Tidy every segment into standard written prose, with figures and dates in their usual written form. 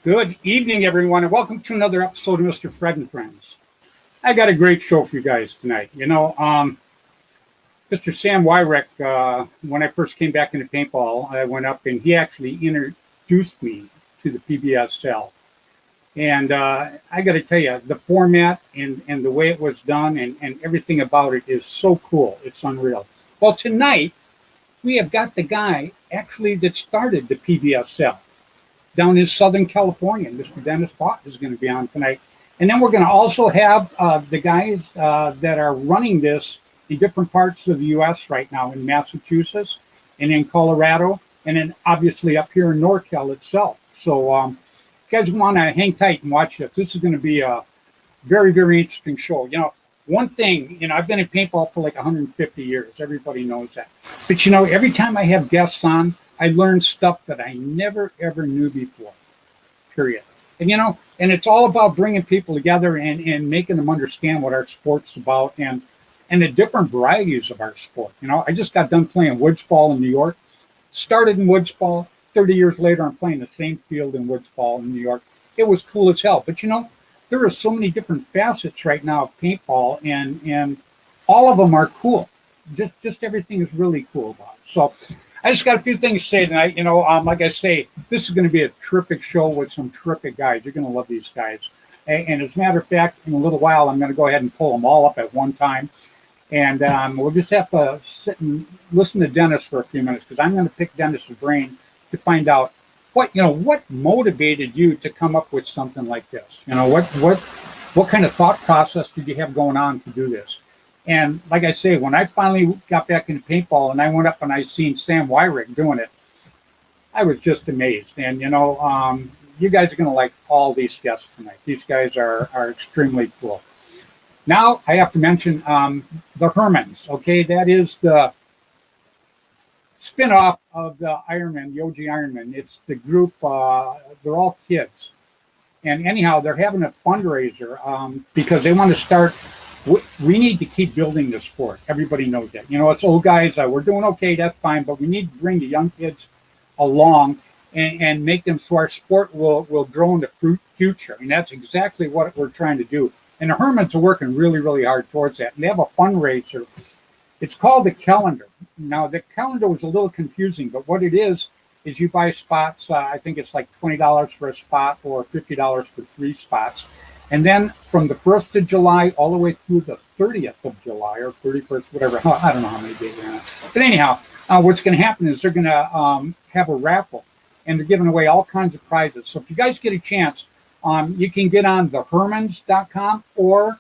Good evening, everyone, and welcome to another episode of Mr. Fred and Friends. I got a great show for you guys tonight. Mr. Sam Wyrick, when I first came back into paintball, I went up and he actually introduced me to the PBSL. And I got to tell you, the format and the way it was done and everything about it is so cool. It's unreal. Well, tonight, we have got the guy actually that started the PBSL down in Southern California. Mr. Dennis Bott is going to be on tonight. And then we're going to also have the guys that are running this in different parts of the U.S. right now, in Massachusetts and in Colorado, and then obviously up here in NorCal itself. So if you guys want to hang tight and watch this, this is going to be a very, very interesting show. One thing, I've been in paintball for like 150 years. Everybody knows that. But, every time I have guests on, I learned stuff that I never, ever knew before, period. And, and it's all about bringing people together and making them understand what our sport's about and the different varieties of our sport. I just got done playing woods ball in New York, started in woods ball. 30 years later, I'm playing the same field in woods ball in New York. It was cool as hell. But, there are so many different facets right now of paintball, and all of them are cool. Just everything is really cool about it. So I just got a few things to say tonight. Like I say, this is going to be a terrific show with some terrific guys. You're going to love these guys. And as a matter of fact, in a little while, I'm going to go ahead and pull them all up at one time. And we'll just have to sit and listen to Dennis for a few minutes, because I'm going to pick Dennis's brain to find out what motivated you to come up with something like this. What kind of thought process did you have going on to do this? And like I say, when I finally got back into paintball and I went up and I seen Sam Wyrick doing it, I was just amazed. And, you guys are going to like all these guests tonight. These guys are extremely cool. Now I have to mention the Hermans. Okay, that is the spin-off of the Ironman, the OG Ironman. It's the group, they're all kids. And anyhow, they're having a fundraiser because they want to start. We need to keep building the sport. Everybody knows that. It's old guys. We're doing okay. That's fine. But we need to bring the young kids along and make them so our sport will grow in the future. And that's exactly what we're trying to do. And the Hermans are working really, really hard towards that. And they have a fundraiser. It's called the calendar. Now, the calendar was a little confusing, but what it is you buy spots. I think it's like $20 for a spot or $50 for 3 spots. And then from the 1st of July all the way through the 30th of July or 31st, whatever, I don't know how many days they're on. But anyhow, what's going to happen is they're going to have a raffle, and they're giving away all kinds of prizes. So if you guys get a chance, you can get on thehermans.com or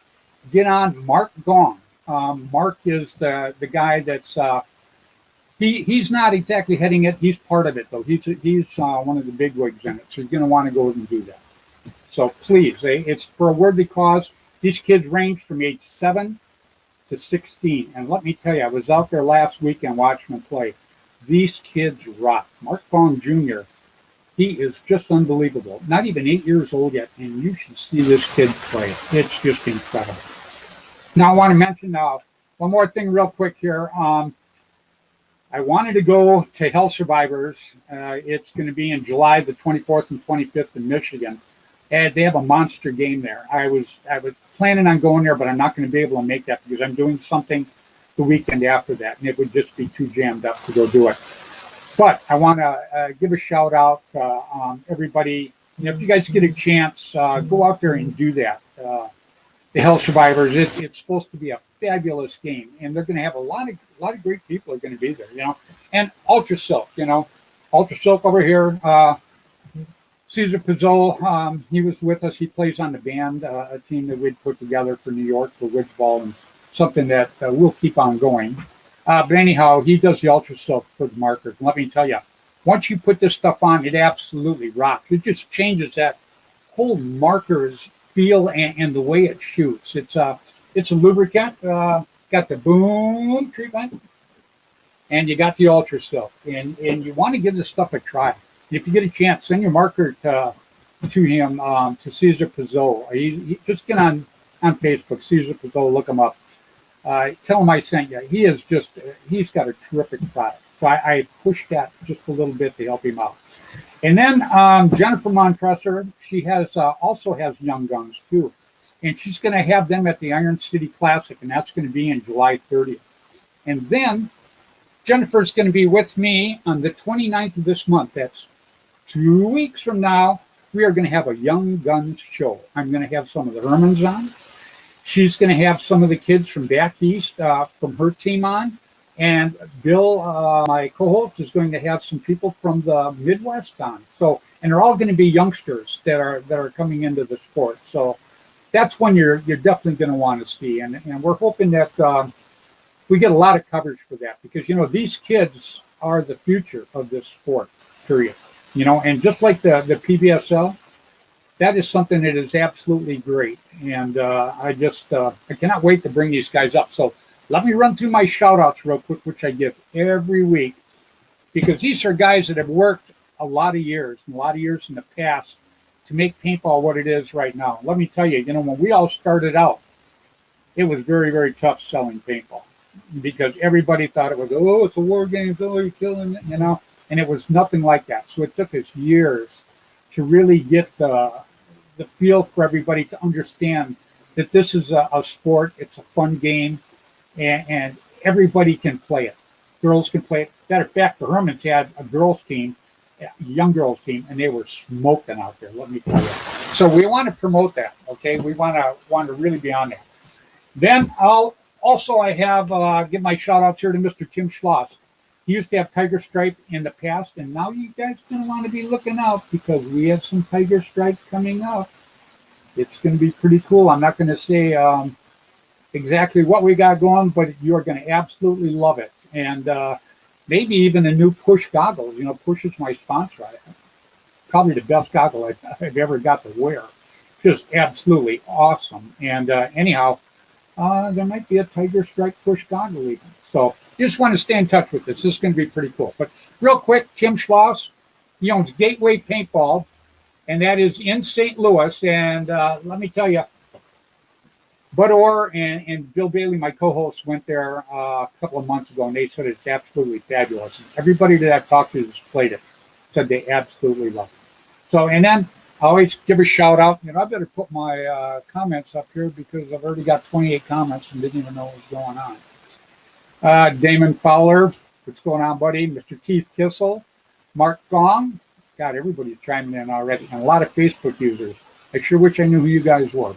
get on Mark Gong. Mark is the guy that's he's not exactly heading it. He's part of it, though. He's one of the big wigs in it. So you're going to want to go and do that. So please, it's for a worthy cause. These kids range from age 7 to 16. And let me tell you, I was out there last weekend watching them play. These kids rock. Mark Vaughn Jr., he is just unbelievable. Not even 8 years old yet, and you should see this kid play. It's just incredible. Now, I want to mention one more thing real quick here. I wanted to go to Hell Survivors. It's going to be in July the 24th and 25th in Michigan. And they have a monster game there. I was planning on going there, but I'm not going to be able to make that because I'm doing something the weekend after that, and it would just be too jammed up to go do it. But I want to give a shout out to everybody. If you guys get a chance, go out there and do that. The Hell Survivors. It's supposed to be a fabulous game, and they're going to have a lot of great people are going to be there. And Ultra Silk. Ultra Silk over here. Cesar Pizzol, he was with us. He plays on the band, a team that we'd put together for New York for woods ball, and something that we'll keep on going. But anyhow, he does the Ultra Silk for the markers. And let me tell you, once you put this stuff on, it absolutely rocks. It just changes that whole markers feel and the way it shoots. It's a lubricant, got the boom treatment, and you got the Ultra Silk. And you want to give this stuff a try. If you get a chance, send your marker to him, to Cesar Pizzol. He just get on Facebook, Cesar Pizzol, look him up. Tell him I sent you. He's got a terrific product. So I pushed that just a little bit to help him out. And then Jennifer Montresor, she has also has young guns too, and she's going to have them at the Iron City Classic, and that's going to be in July 30th. And then Jennifer's going to be with me on the 29th of this month. That's 2 weeks from now. We are going to have a Young Guns show. I'm going to have some of the Hermans on. She's going to have some of the kids from back east from her team on. And Bill, my co-host, is going to have some people from the Midwest on. So, and they're all going to be youngsters that are coming into the sport. So that's one you're definitely going to want to see. And we're hoping that we get a lot of coverage for that, because, you know, these kids are the future of this sport, period. You know, and just like the PBSL, that is something that is absolutely great. And I cannot wait to bring these guys up. So let me run through my shout outs real quick, which I give every week, because these are guys that have worked a lot of years in the past to make paintball what it is right now. Let me tell you, you know, when we all started out, it was very, very tough selling paintball, because everybody thought it was, oh, it's a war game, oh, you're killing it, you know, and it was nothing like that. So it took us years to really get the feel for everybody to understand that this is a sport, it's a fun game, and everybody can play it. Girls can play it. Matter of fact, the Hermans had a girls team, a young girls team, and they were smoking out there, let me tell you. So we want to promote that, okay? We want to really be on that. Then I have give my shout outs here to Mr. Tim Schloss. He used to have Tiger Stripe in the past, and now you guys are going to want to be looking out, because we have some Tiger Stripe coming up. It's going to be pretty cool. I'm not going to say exactly what we got going, but you're going to absolutely love it. And maybe even a new Push goggles. You know, Push is my sponsor. Probably the best goggle I've ever got to wear. Just absolutely awesome. And anyhow, there might be a Tiger Stripe Push goggle even. So you just want to stay in touch with this. This is going to be pretty cool. But real quick, Tim Schloss, he owns Gateway Paintball, and that is in St. Louis. And let me tell you, Bud Orr and Bill Bailey, my co-hosts, went there a couple of months ago, and they said it's absolutely fabulous. And everybody that I've talked to who's played it said they absolutely love it. So, and then I always give a shout out. You know, I better put my comments up here, because I've already got 28 comments and didn't even know what was going on. Damon Fowler, what's going on, buddy? Mr. Keith Kissel, Mark Gong. God, everybody's chiming in already. And a lot of Facebook users. I sure wish I knew who you guys were.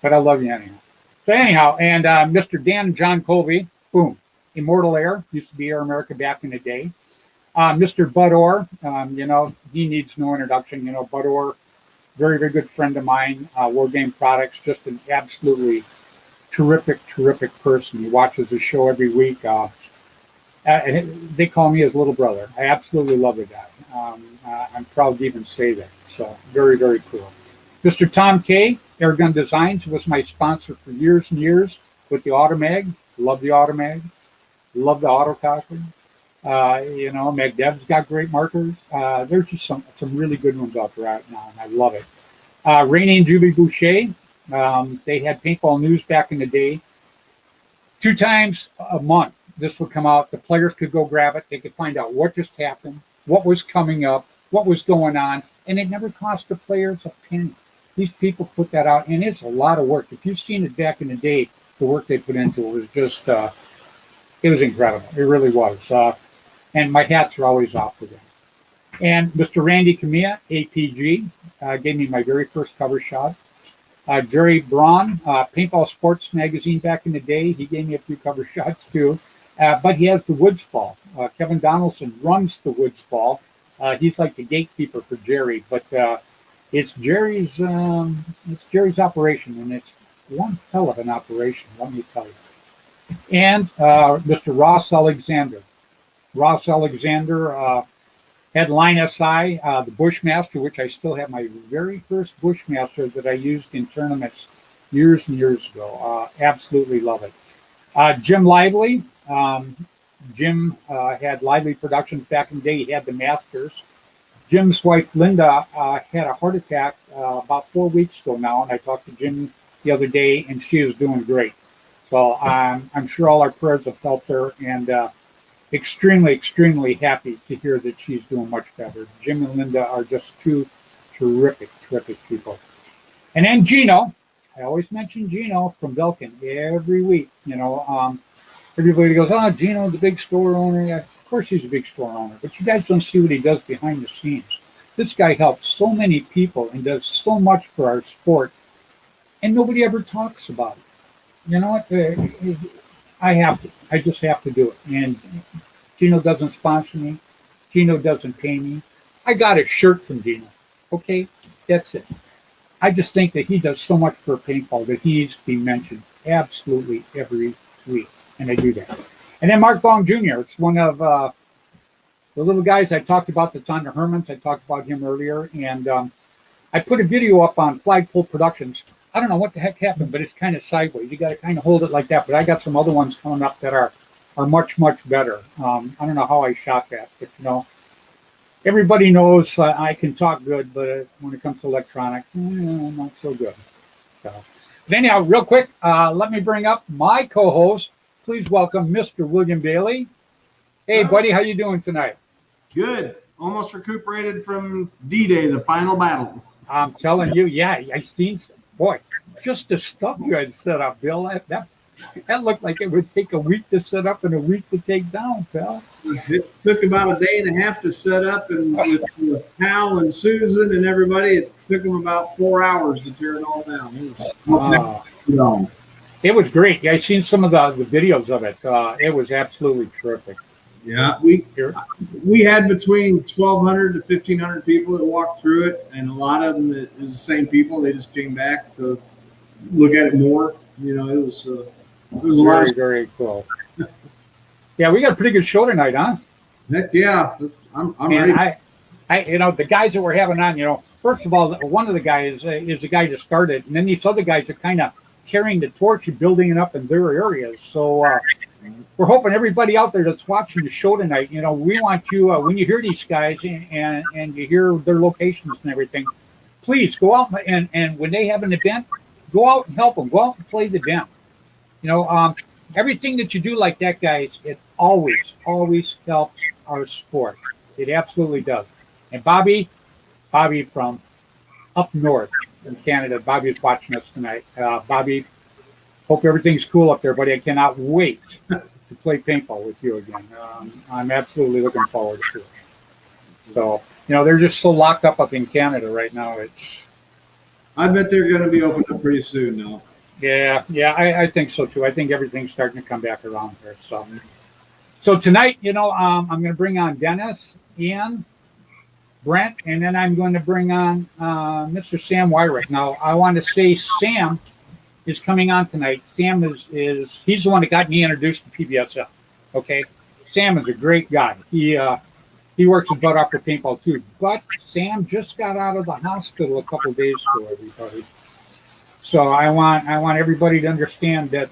But I love you anyhow. So anyhow, and Mr. Dan John Colby, boom, Immortal Air, used to be Air America back in the day. Mr. Bud Orr, you know, he needs no introduction. You know, Bud Orr, very, very good friend of mine. War Game Products, just an absolutely terrific person. He watches the show every week. They call me his little brother. I absolutely love the guy. I'm proud to even say that. So very, very cool. Mr. Tom Kay, Airgun Designs, was my sponsor for years and years with the Automag. Love the Automag. Love the autococker. You know, MagDev's got great markers. There's just some really good ones out there right now, and I love it. Rainey and Julie Boucher, they had Paintball News back in the day. 2 times a month, this would come out. The players could go grab it. They could find out what just happened, what was coming up, what was going on, and it never cost the players a penny. These people put that out, and it's a lot of work. If you've seen it back in the day, the work they put into it was just, it was incredible. It really was. And my hats are always off to them. And Mr. Randy Camilla, APG, gave me my very first cover shot. Jerry Braun, Paintball Sports Magazine back in the day, he gave me a few cover shots too. But he has the Woods Ball. Kevin Donaldson runs the Woods Ball. He's like the gatekeeper for Jerry, but it's Jerry's operation, and it's one hell of an operation, let me tell you. And Mr. Ross Alexander. Ross Alexander had Line SI, the Bushmaster, which I still have my very first Bushmaster that I used in tournaments years and years ago. Absolutely love it. Jim Lively. Jim had Lively Productions back in the day. He had the Masters. Jim's wife, Linda, had a heart attack about 4 weeks ago now, and I talked to Jim the other day, and she is doing great. So I'm sure all our prayers have helped her, and extremely, extremely happy to hear that she's doing much better. Jim and Linda are just two terrific, terrific people. And then Gino, I always mention Gino from Belkin every week. Everybody goes, "Oh, Gino, the big store owner." Yeah, of course he's a big store owner, but you guys don't see what he does behind the scenes. This guy helps so many people and does so much for our sport, and nobody ever talks about it. You know what? I have to. I just have to do it. And Gino doesn't sponsor me. Gino doesn't pay me. I got a shirt from Gino. Okay, that's it. I just think that he does so much for paintball that he needs to be mentioned absolutely every week, and I do that. And then Mark Long Jr. It's one of the little guys I talked about that's on the Hermans. I talked about him earlier, and I put a video up on Flagpole Productions. I don't know what the heck happened, but it's kind of sideways. You got to kind of hold it like that. But I got some other ones coming up that are much, much better. I don't know how I shot that, but everybody knows I can talk good, but when it comes to electronics, not so good. So, but anyhow, real quick, let me bring up my co-host. Please welcome Mr. William Bailey. Hey, buddy, how you doing tonight? Good. Almost recuperated from D-Day, the final battle. I'm telling you, yeah, I seen some. Boy, just the stuff you had set up, Bill, that looked like it would take a week to set up and a week to take down, pal. It took about a day and a half to set up, and with Hal and Susan and everybody, it took them about 4 hours to tear it all down. It was great. Yeah, I seen some of the videos of it. It was absolutely terrific. Yeah, we had between 1,200 to 1,500 people that walked through it, and a lot of them is the same people. They just came back to look at it more. It was a lot. Very cool. Yeah, we got a pretty good show tonight, huh? Heck yeah, I'm ready. The guys that we're having on, first of all, one of the guys is the guy that started, and then these other guys are kind of carrying the torch and building it up in their areas. So we're hoping everybody out there that's watching the show tonight, we want you, when you hear these guys and you hear their locations and everything, please go out and when they have an event, go out and help them. Go out and play the event. Everything that you do like that, guys, it always, always helps our sport. It absolutely does. And Bobby from up north in Canada, Bobby's watching us tonight. Bobby, hope everything's cool up there, buddy. I cannot wait to play paintball with you again. I'm absolutely looking forward to it. So, they're just so locked up in Canada right now. I bet they're going to be opened up pretty soon now. Yeah, I think so too. I think everything's starting to come back around there. So tonight, I'm going to bring on Dennis, Ian, Brent, and then I'm going to bring on Mr. Sam Wyrick. Now, I want to say Sam is coming on tonight. Sam he's the one that got me introduced to PBSF. Okay, Sam is a great guy. He works his butt off for paintball too. But Sam just got out of the hospital a couple of days ago, everybody. So I want everybody to understand that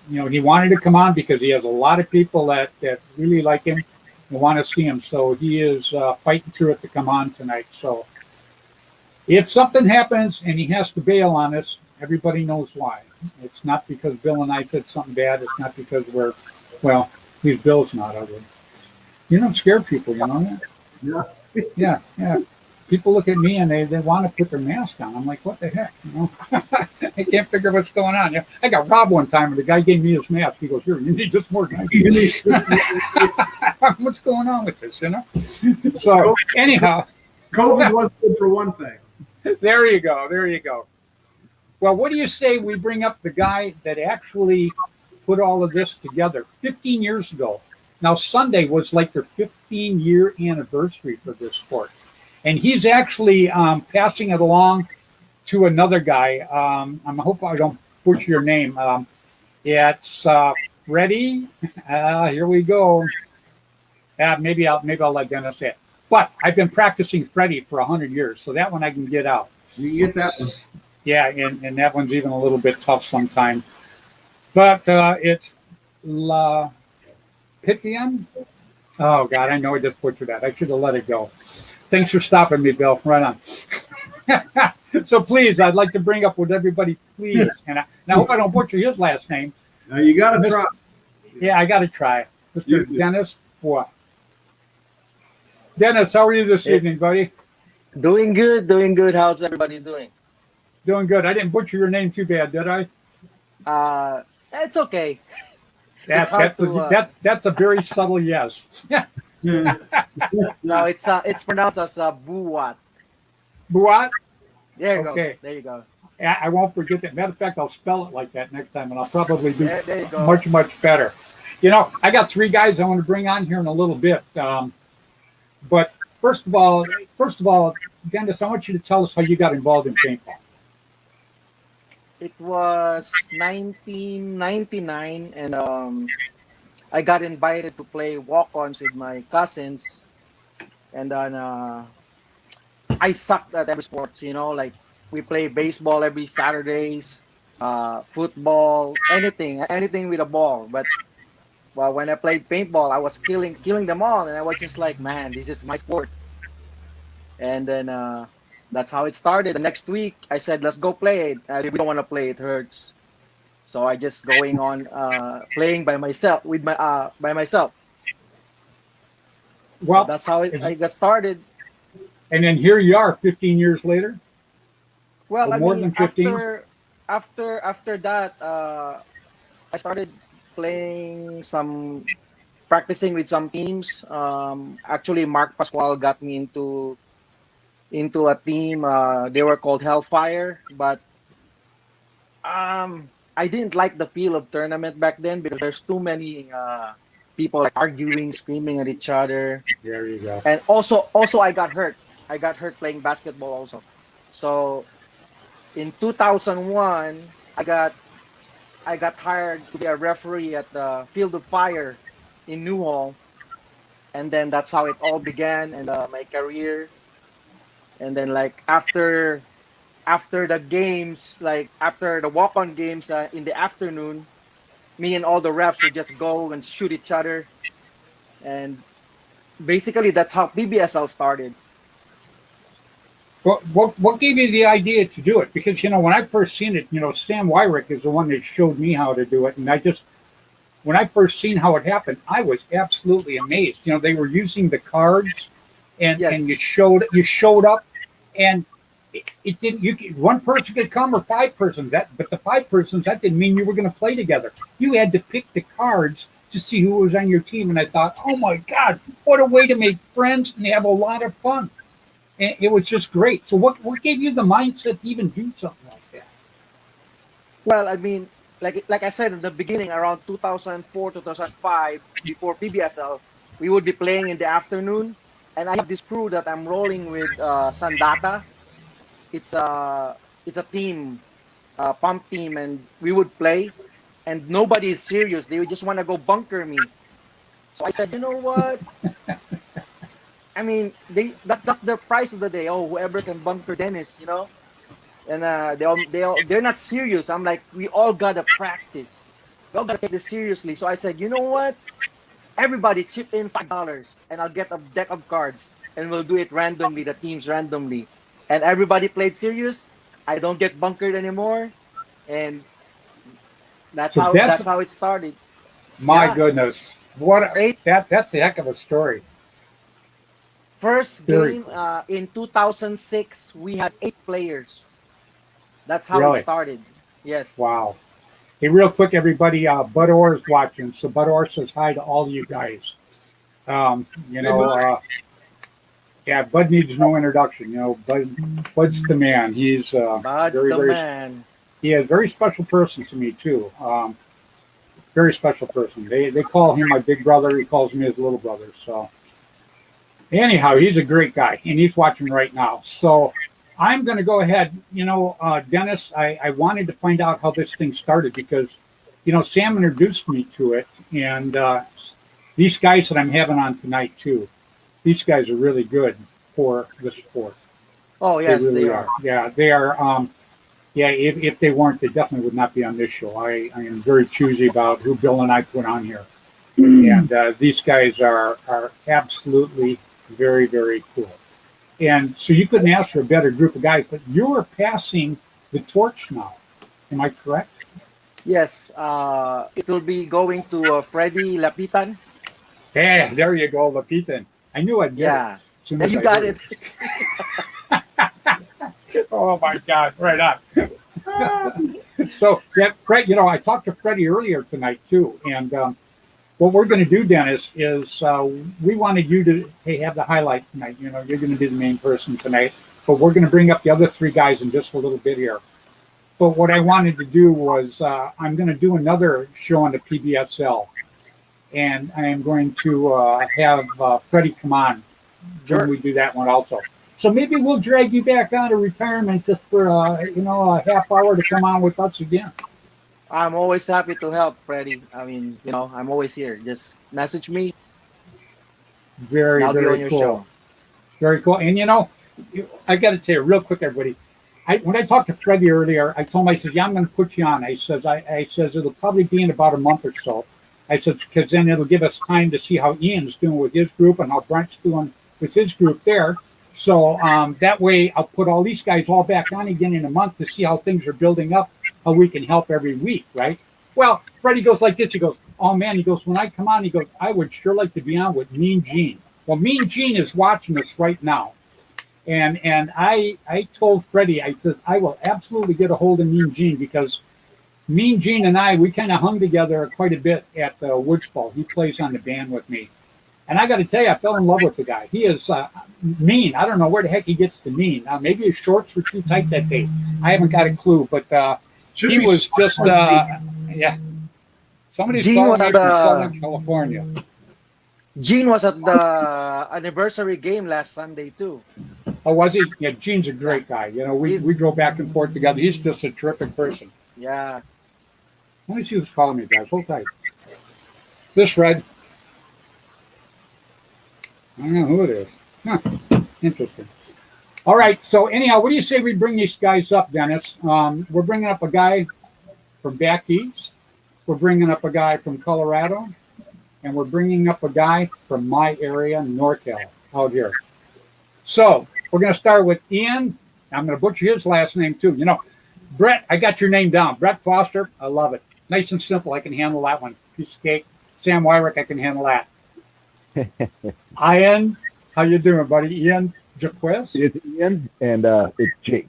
he wanted to come on because he has a lot of people that really like him and want to see him. So he is fighting through it to come on tonight. So if something happens and he has to bail on us, everybody knows why. It's not because Bill and I said something bad. It's not because these Bill's not ugly. You don't scare people, you know that? Yeah. People look at me and they want to put their mask on. I'm like, what the heck? I can't figure what's going on. I got robbed one time and the guy gave me his mask. He goes, here, you need this more. What's going on with this, So anyhow. COVID was good for one thing. There you go. Well, what do you say we bring up the guy that actually put all of this together 15 years ago? Now, Sunday was like their 15-year anniversary for this sport. And he's actually passing it along to another guy. I hope I don't butcher your name. It's Freddy. Here we go. Maybe I'll let Dennis say it. But I've been practicing Freddy for 100 years, so that one I can get out. You can get that one. Yeah, and that one's even a little bit tough sometimes. But it's La Pitian. Oh, God, I know I just butchered that. I should have let it go. Thanks for stopping me, Bill. Right on. So please, I'd like to bring up with everybody, please. And I hope I don't butcher his last name. You got to try. Yeah, I got to try. Mr. Dennis. What? Dennis, how are you this Eh, evening, buddy? Doing good, doing good. How's everybody doing? Doing good. I didn't butcher your name too bad, did I? It's okay. It's That hard that's a to that's a very subtle yes. no, it's pronounced as buwat. Buat? There you go. Okay. There you go. I won't forget that. Matter of fact, I'll spell it like that next time, and I'll probably do There you go. much better. I got three guys I want to bring on here in a little bit. But first of all, Dennis, I want you to tell us how you got involved in paintball. It was 1999, and I got invited to play walk-ons with my cousins, and then I sucked at every sports. Like we play baseball every Saturdays, football, anything with a ball. But well, when I played paintball, I was killing them all, and I was just like, man, this is my sport. And then that's how it started. The next week, I said, let's go play it. We don't want to play; it hurts. So I just going on playing by myself by myself. So Well, that's how I got started. and then here you are, 15 years later, Well, or I more mean, than 15. after that, I started playing practicing with some teams. Actually, Mark Pascual got me into a team. They were called Hellfire, but I didn't like the feel of tournament back then because there's too many people like arguing, screaming at each other, There you go. and also I got hurt. I got hurt playing basketball also. So in 2001, I got hired to be a referee at the Field of Fire in Newhall, and then that's how it all began and my career. And then like after the games, like after the walk-on games in the afternoon, me and all the refs would just go and shoot each other, and basically that's how PBSL started. What gave you the idea to do it? Because when I first seen it, Sam Wyrick is the one that showed me how to do it, and when I first seen how it happened, I was absolutely amazed. They were using the cards, and Yes. and you showed up, and it didn't. One person could come or five persons. But the five persons, that didn't mean you were going to play together. You had to pick the cards to see who was on your team, and I thought, oh my God, what a way to make friends and have a lot of fun. And it was just great. So what gave you the mindset to even do something like that? Well, I mean, like I said in the beginning, around 2004, 2005, before PBSL, we would be playing in the afternoon, and I have this crew that I'm rolling with, Sandata. It's a team, pump team, and we would play, and nobody is serious. They would just want to go bunker me. So I said, you know what? I mean, that's the price of the day. Oh, whoever can bunker Dennis. And they're not serious. I'm like, we all gotta practice. We all gotta take this seriously. So I said, you know what? Everybody chip in $5, and I'll get a deck of cards, and we'll do it randomly. The teams randomly, and everybody played serious. I don't get bunkered anymore, and that's So how that's that's how it started. my Yeah, goodness. What eight that's a heck of a story. first Very game in 2006. We had 8 players. That's how it really. started. Yes. Wow. Hey, real quick, everybody, Bud Orr is watching. So Bud Orr says hi to all of you guys. Um, you Hey, know, Bud. yeah, Bud needs no introduction. Bud's the man. He's Bud's very, the very, man. he is a very special person to me too. Very special person. They call him my big brother. He calls me his little brother. So anyhow, he's a great guy, and he's watching right now. So I'm going to go ahead. Dennis, I wanted to find out how this thing started because, Sam introduced me to it, and these guys that I'm having on tonight too, these guys are really good for the sport. Oh They yes, they really are. are. Yeah, they are. Yeah, if they weren't, they definitely would not be on this show. I am very choosy about who Bill and I put on here. And these guys are absolutely very, very cool. And so you couldn't ask for a better group of guys, but you're passing the torch now. Am I correct? Yes. It will be going to Freddy Lapitan. Yeah, there you go, Lapitan. I knew I'd get Yeah. it. As soon Yeah, as you I got heard it. Oh my God! Right on. So, yeah, Fred. I talked to Freddie earlier tonight too, and what we're going to do, Dennis, is we wanted you to have the highlight tonight. You're going to be the main person tonight, but we're going to bring up the other three guys in just a little bit here. But what I wanted to do was I'm going to do another show on the PBSL, and I am going to have Freddie come on Sure. when we do that one also. So maybe we'll drag you back out of retirement just for a half hour to come on with us again. I'm always happy to help, Freddy. I mean, I'm always here. Just message me. Very, And I'll be on very your cool. show. Very cool. And I got to tell you real quick, everybody. When I talked to Freddie earlier, I told him, I said, yeah, I'm going to put you on. I says it'll probably be in about a month or so. I said, because then it'll give us time to see how Ian's doing with his group and how Brent's doing with his group there. So that way I'll put all these guys all back on again in a month to see how things are building up, how we can help every week, right? Well, Freddie goes like this. He goes, oh, man, he goes, when I come on, he goes, I would sure like to be on with Mean Gene. Well, Mean Gene is watching us right now. And I told Freddie, I says, I will absolutely get a hold of Mean Gene because Mean Gene and we kind of hung together quite a bit at the Woods Bowl. He plays on the band with me. And I got to tell you, I fell in love with the guy. He is mean. I don't know where the heck he gets the mean. Maybe his shorts were too tight that day. I haven't got a clue, but he was just, yeah. Somebody's Gene calling was me at from the- Southern California. Gene was at the anniversary game last Sunday too. Oh, was he? Yeah, Gene's a great guy. We go back and forth together. He's just a terrific person. Yeah. Let me see who's calling me, guys. Hold tight. This Fred. I don't know who it is. Huh. Interesting. All right. So anyhow, what do you say we bring these guys up, Dennis? We're bringing up a guy from back east. We're bringing up a guy from Colorado. And we're bringing up a guy from my area, NorCal, out here. So we're going to start with Ian. I'm going to butcher his last name, too. Brett, I got your name down. Brett Foster. I love it. Nice and simple. I can handle that one. Piece of cake. Sam Wyrick, I can handle that. Ian, how you doing, buddy? Ian Jaquez? It's Ian, and it's Jake.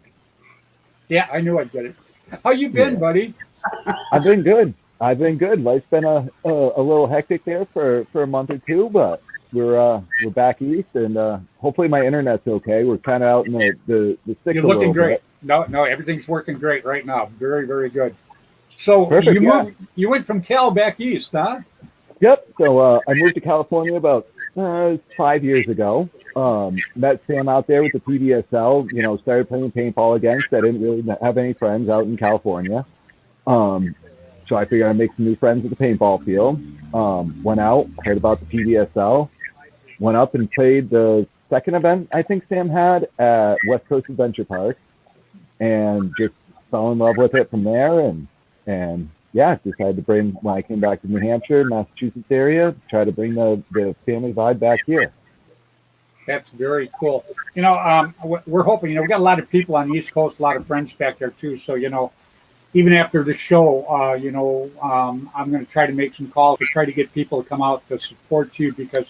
Yeah, I knew I'd get it. How you been, buddy? I've been good. Life's been a little hectic there for a month or two, but we're back east, and hopefully my internet's okay. We're kind of out in the sticks. You're looking great. No, everything's working great right now. Very, very good. So Perfect, you went from Cal back east, huh? Yep. So I moved to California about 5 years ago. Met Sam out there with the PBSL. Started playing paintball again. So I didn't really have any friends out in California. So I figured I'd make some new friends at the paintball field. Went out, heard about the PBSL, went up and played the second event I think Sam had at West Coast Adventure Park, and just fell in love with it from there. And yeah, decided to bring, when I came back to New Hampshire, Massachusetts area, try to bring the family vibe back here. That's very cool. We're hoping, we've got a lot of people on the East Coast, a lot of friends back there too. So, even after the show, I'm going to try to make some calls to try to get people to come out to support you because,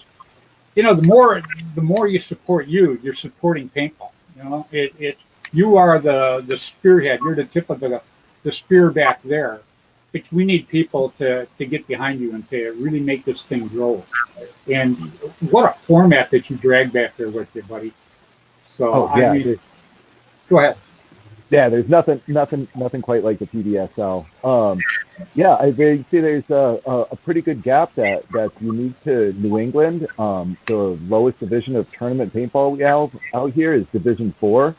the more you support you're supporting paintball. You are the spearhead. You're the tip of the spear back there. But we need people to get behind you and to really make this thing grow. And what a format that you drag back there with you, buddy. So, yeah, go ahead. Yeah, there's nothing quite like the PBSL. I see there's a pretty good gap that's unique to New England. The lowest division of tournament paintball we have out here is Division 4,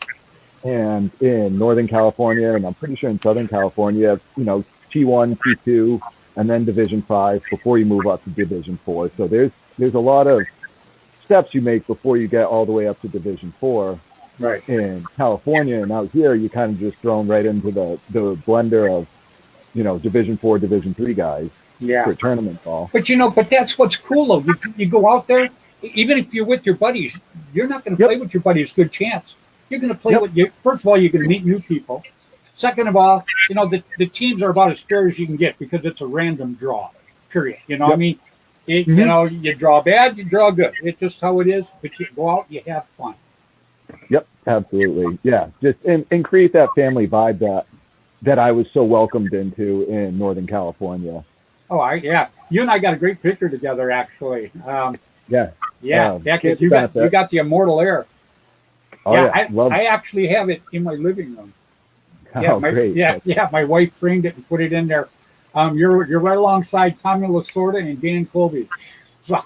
and in Northern California, and I'm pretty sure in Southern California, T1, T2, and then Division 5 before you move up to Division 4. So there's a lot of steps you make before you get all the way up to Division 4. Right. In California, and out here, you're kind of just thrown right into the blender of, Division 4, Division 3 guys for tournament ball. But that's what's cool, though. You go out there, even if you're with your buddies, you're not going to play with your buddies. Good chance. You're going to play with you. First of all, you're going to meet new people. Second of all, the teams are about as fair as you can get because it's a random draw, period. I mean, You know, you draw bad, you draw good. It's just how it is. But you go out, you have fun. Yep, absolutely. Yeah, just and create that family vibe that I was so welcomed into in Northern California. Oh, yeah. You and I got a great picture together, actually. Yeah. Yeah, because you got the immortal air. Oh, yeah, I actually have it in my living room. Yeah, great. Yeah. My wife framed it and put it in there. You're right alongside Tommy Lasorda and Dan Colby. So,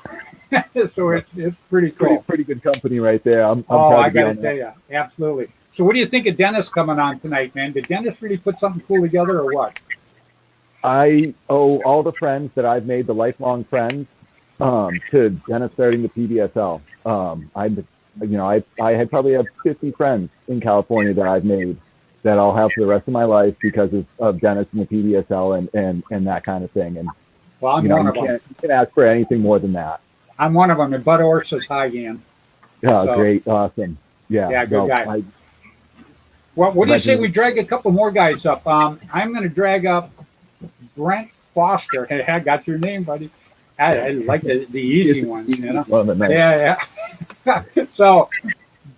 so it's pretty cool. Pretty good company right there. I'm I got to tell you, absolutely. So, what do you think of Dennis coming on tonight, man? Did Dennis really put something cool together, or what? I owe all the friends that I've made, the lifelong friends, to Dennis starting the PBSL. I had probably have 50 friends in California that I've made that I'll have for the rest of my life because of Dennis and the PBSL and that kind of thing. And well, I'm one of them. You can't ask for anything more than that. I'm one of them. And Bud Orr says hi, Ian. Oh, so, great. Awesome. Yeah, good guy. Well, what do you say we drag a couple more guys up? I'm going to drag up Brent Foster. Hey, I got your name, buddy. I like the easy ones, you know. Yeah. So,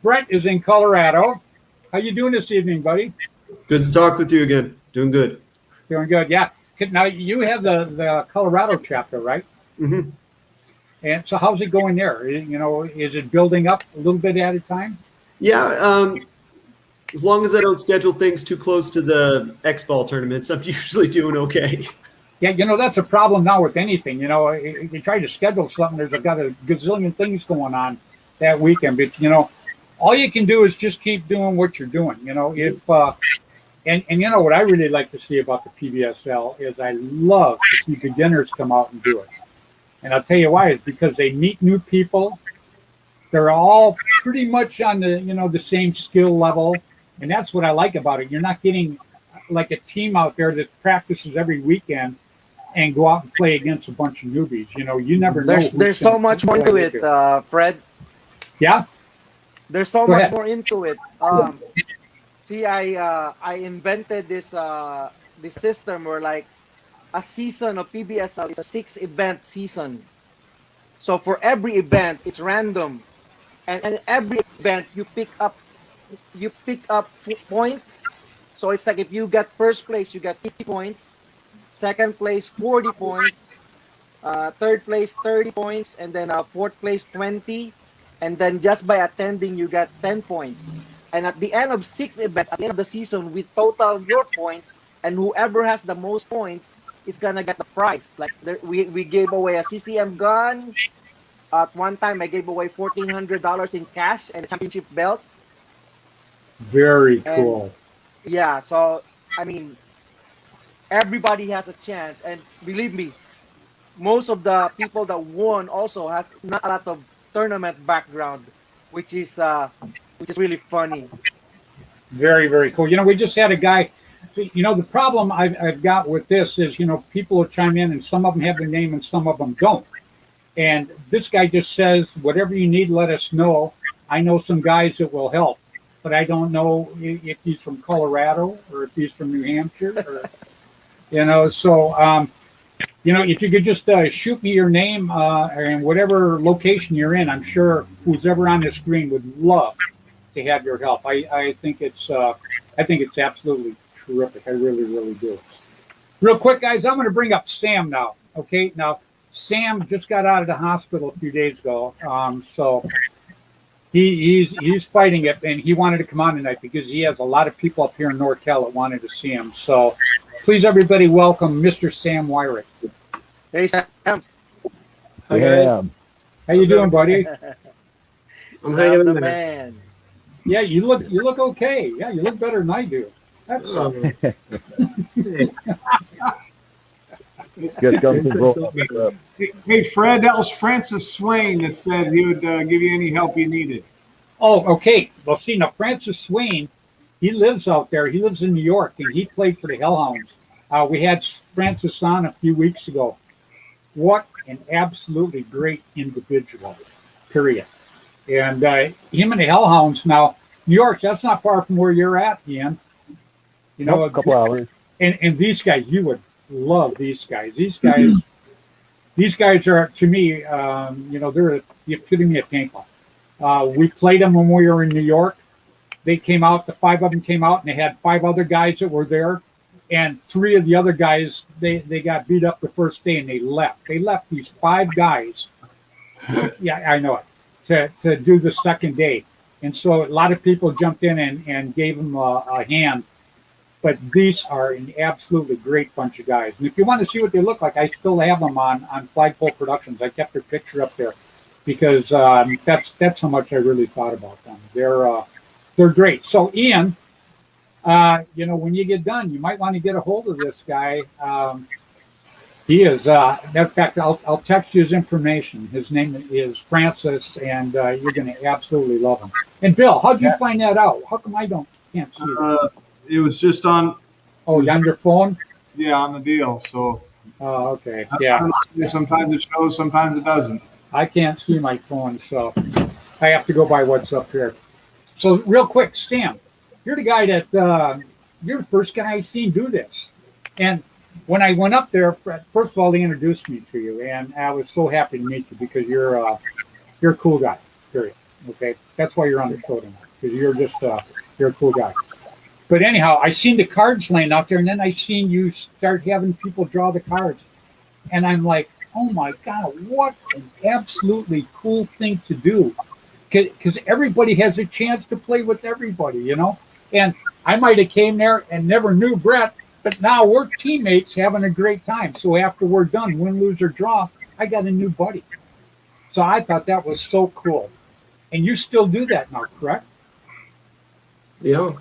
Brent is in Colorado. How you doing this evening, buddy? Good to talk with you again. Doing good. Doing good, yeah. Now, you have the Colorado chapter, right? Mm-hmm. And so how's it going there? You know, is it building up a little bit at a time? Yeah. As long as I don't schedule things too close to the X-Ball tournaments, I'm usually doing okay. Yeah, you know, that's a problem now with anything. You know, you try to schedule something, there's got a gazillion things going on that weekend. But, you know, all you can do is just keep doing what you're doing. You know, and you know what I really like to see about the PBSL is I love to see beginners come out and do it. And I'll tell you why. It's because they meet new people. They're all pretty much on the same skill level. And that's what I like about it. You're not getting like a team out there that practices every weekend and go out and play against a bunch of newbies. You know, you never know. There's so much more to it, Fred. Yeah? There's so much more into it. See, I invented this system where like a season of PBSL is a 6-event season. So for every event, it's random, and every event you pick up points. So it's like if you get first place, you get 50 points. Second place, 40 points. Third place, 30 points, and then fourth place, 20. And then just by attending, you get 10 points. And at the end of 6 events, at the end of the season, we total your points, and whoever has the most points is gonna get the prize. Like we gave away a CCM gun. At one time, I gave away $1,400 in cash and a championship belt. Very cool. Yeah, so I mean, everybody has a chance, and believe me, most of the people that won also has not a lot of tournament background, which is really funny. Very, very cool. You know, we just had a guy. You know, the problem I've got with this is, you know, people will chime in and some of them have their name and some of them don't. And this guy just says, whatever you need, let us know. I know some guys that will help, but I don't know if he's from Colorado or if he's from New Hampshire. Or, you know, so, you know, if you could just shoot me your name and whatever location you're in, I'm sure who's ever on the screen would love to have your help. I think it's absolutely terrific. I really, really do. Real quick, guys, I'm going to bring up Sam now. Okay, now Sam just got out of the hospital a few days ago, so he's fighting it, and he wanted to come on tonight because he has a lot of people up here in NorCal that wanted to see him. So please, everybody, welcome Mr. Sam Wyrick. Hey, Sam. Hi, guys. How you doing, buddy? I'm hanging in the there. man. Yeah, you look okay. Yeah, you look better than I do. That's Hey, Fred, that was Francis Swain that said he would give you any help you needed. Oh, okay. Well, see, now Francis Swain, he lives out there. He lives in New York, and he played for the Hellhounds. We had Francis on a few weeks ago. What an absolutely great individual, period. And him and the Hellhounds, now, New York, that's not far from where you're at, Ian. You know, a couple hours. And these guys, you would love these guys. These guys, these guys are, to me, they're the epitome of paintball. We played them when we were in New York. They came out, the 5 of them came out, and they had 5 other guys that were there. And 3 of the other guys, they got beat up the first day and they left. They left these 5 guys. Yeah, I know it. To do the second day. And so a lot of people jumped in and gave them a hand. But these are an absolutely great bunch of guys. And if you want to see what they look like, I still have them on Flagpole Productions. I kept their picture up there because that's how much I really thought about them. They're great. So Ian, when you get done, you might want to get a hold of this guy. He is, in fact, I'll text you his information. His name is Francis, and you're going to absolutely love him. And Bill, how'd you find that out? How come I can't see it? It was just on. Oh, on your phone? Yeah, on the deal. So. Oh, okay. Yeah. Sometimes it shows, sometimes it doesn't. I can't see my phone, so I have to go by what's up here. So real quick, Stan, you're the guy that you're the first guy I seen do this. And when I went up there, first of all, they introduced me to you, and I was so happy to meet you because you're a cool guy. Period. Okay, that's why you're on the show tonight, because you're a cool guy. But anyhow, I seen the cards laying out there, and then I seen you start having people draw the cards, and I'm like, oh my God, what an absolutely cool thing to do, because everybody has a chance to play with everybody, And I might have came there and never knew Brett, but now we're teammates having a great time. So after we're done, win, lose, or draw, I got a new buddy. So I thought that was so cool. And you still do that now, correct? Yeah.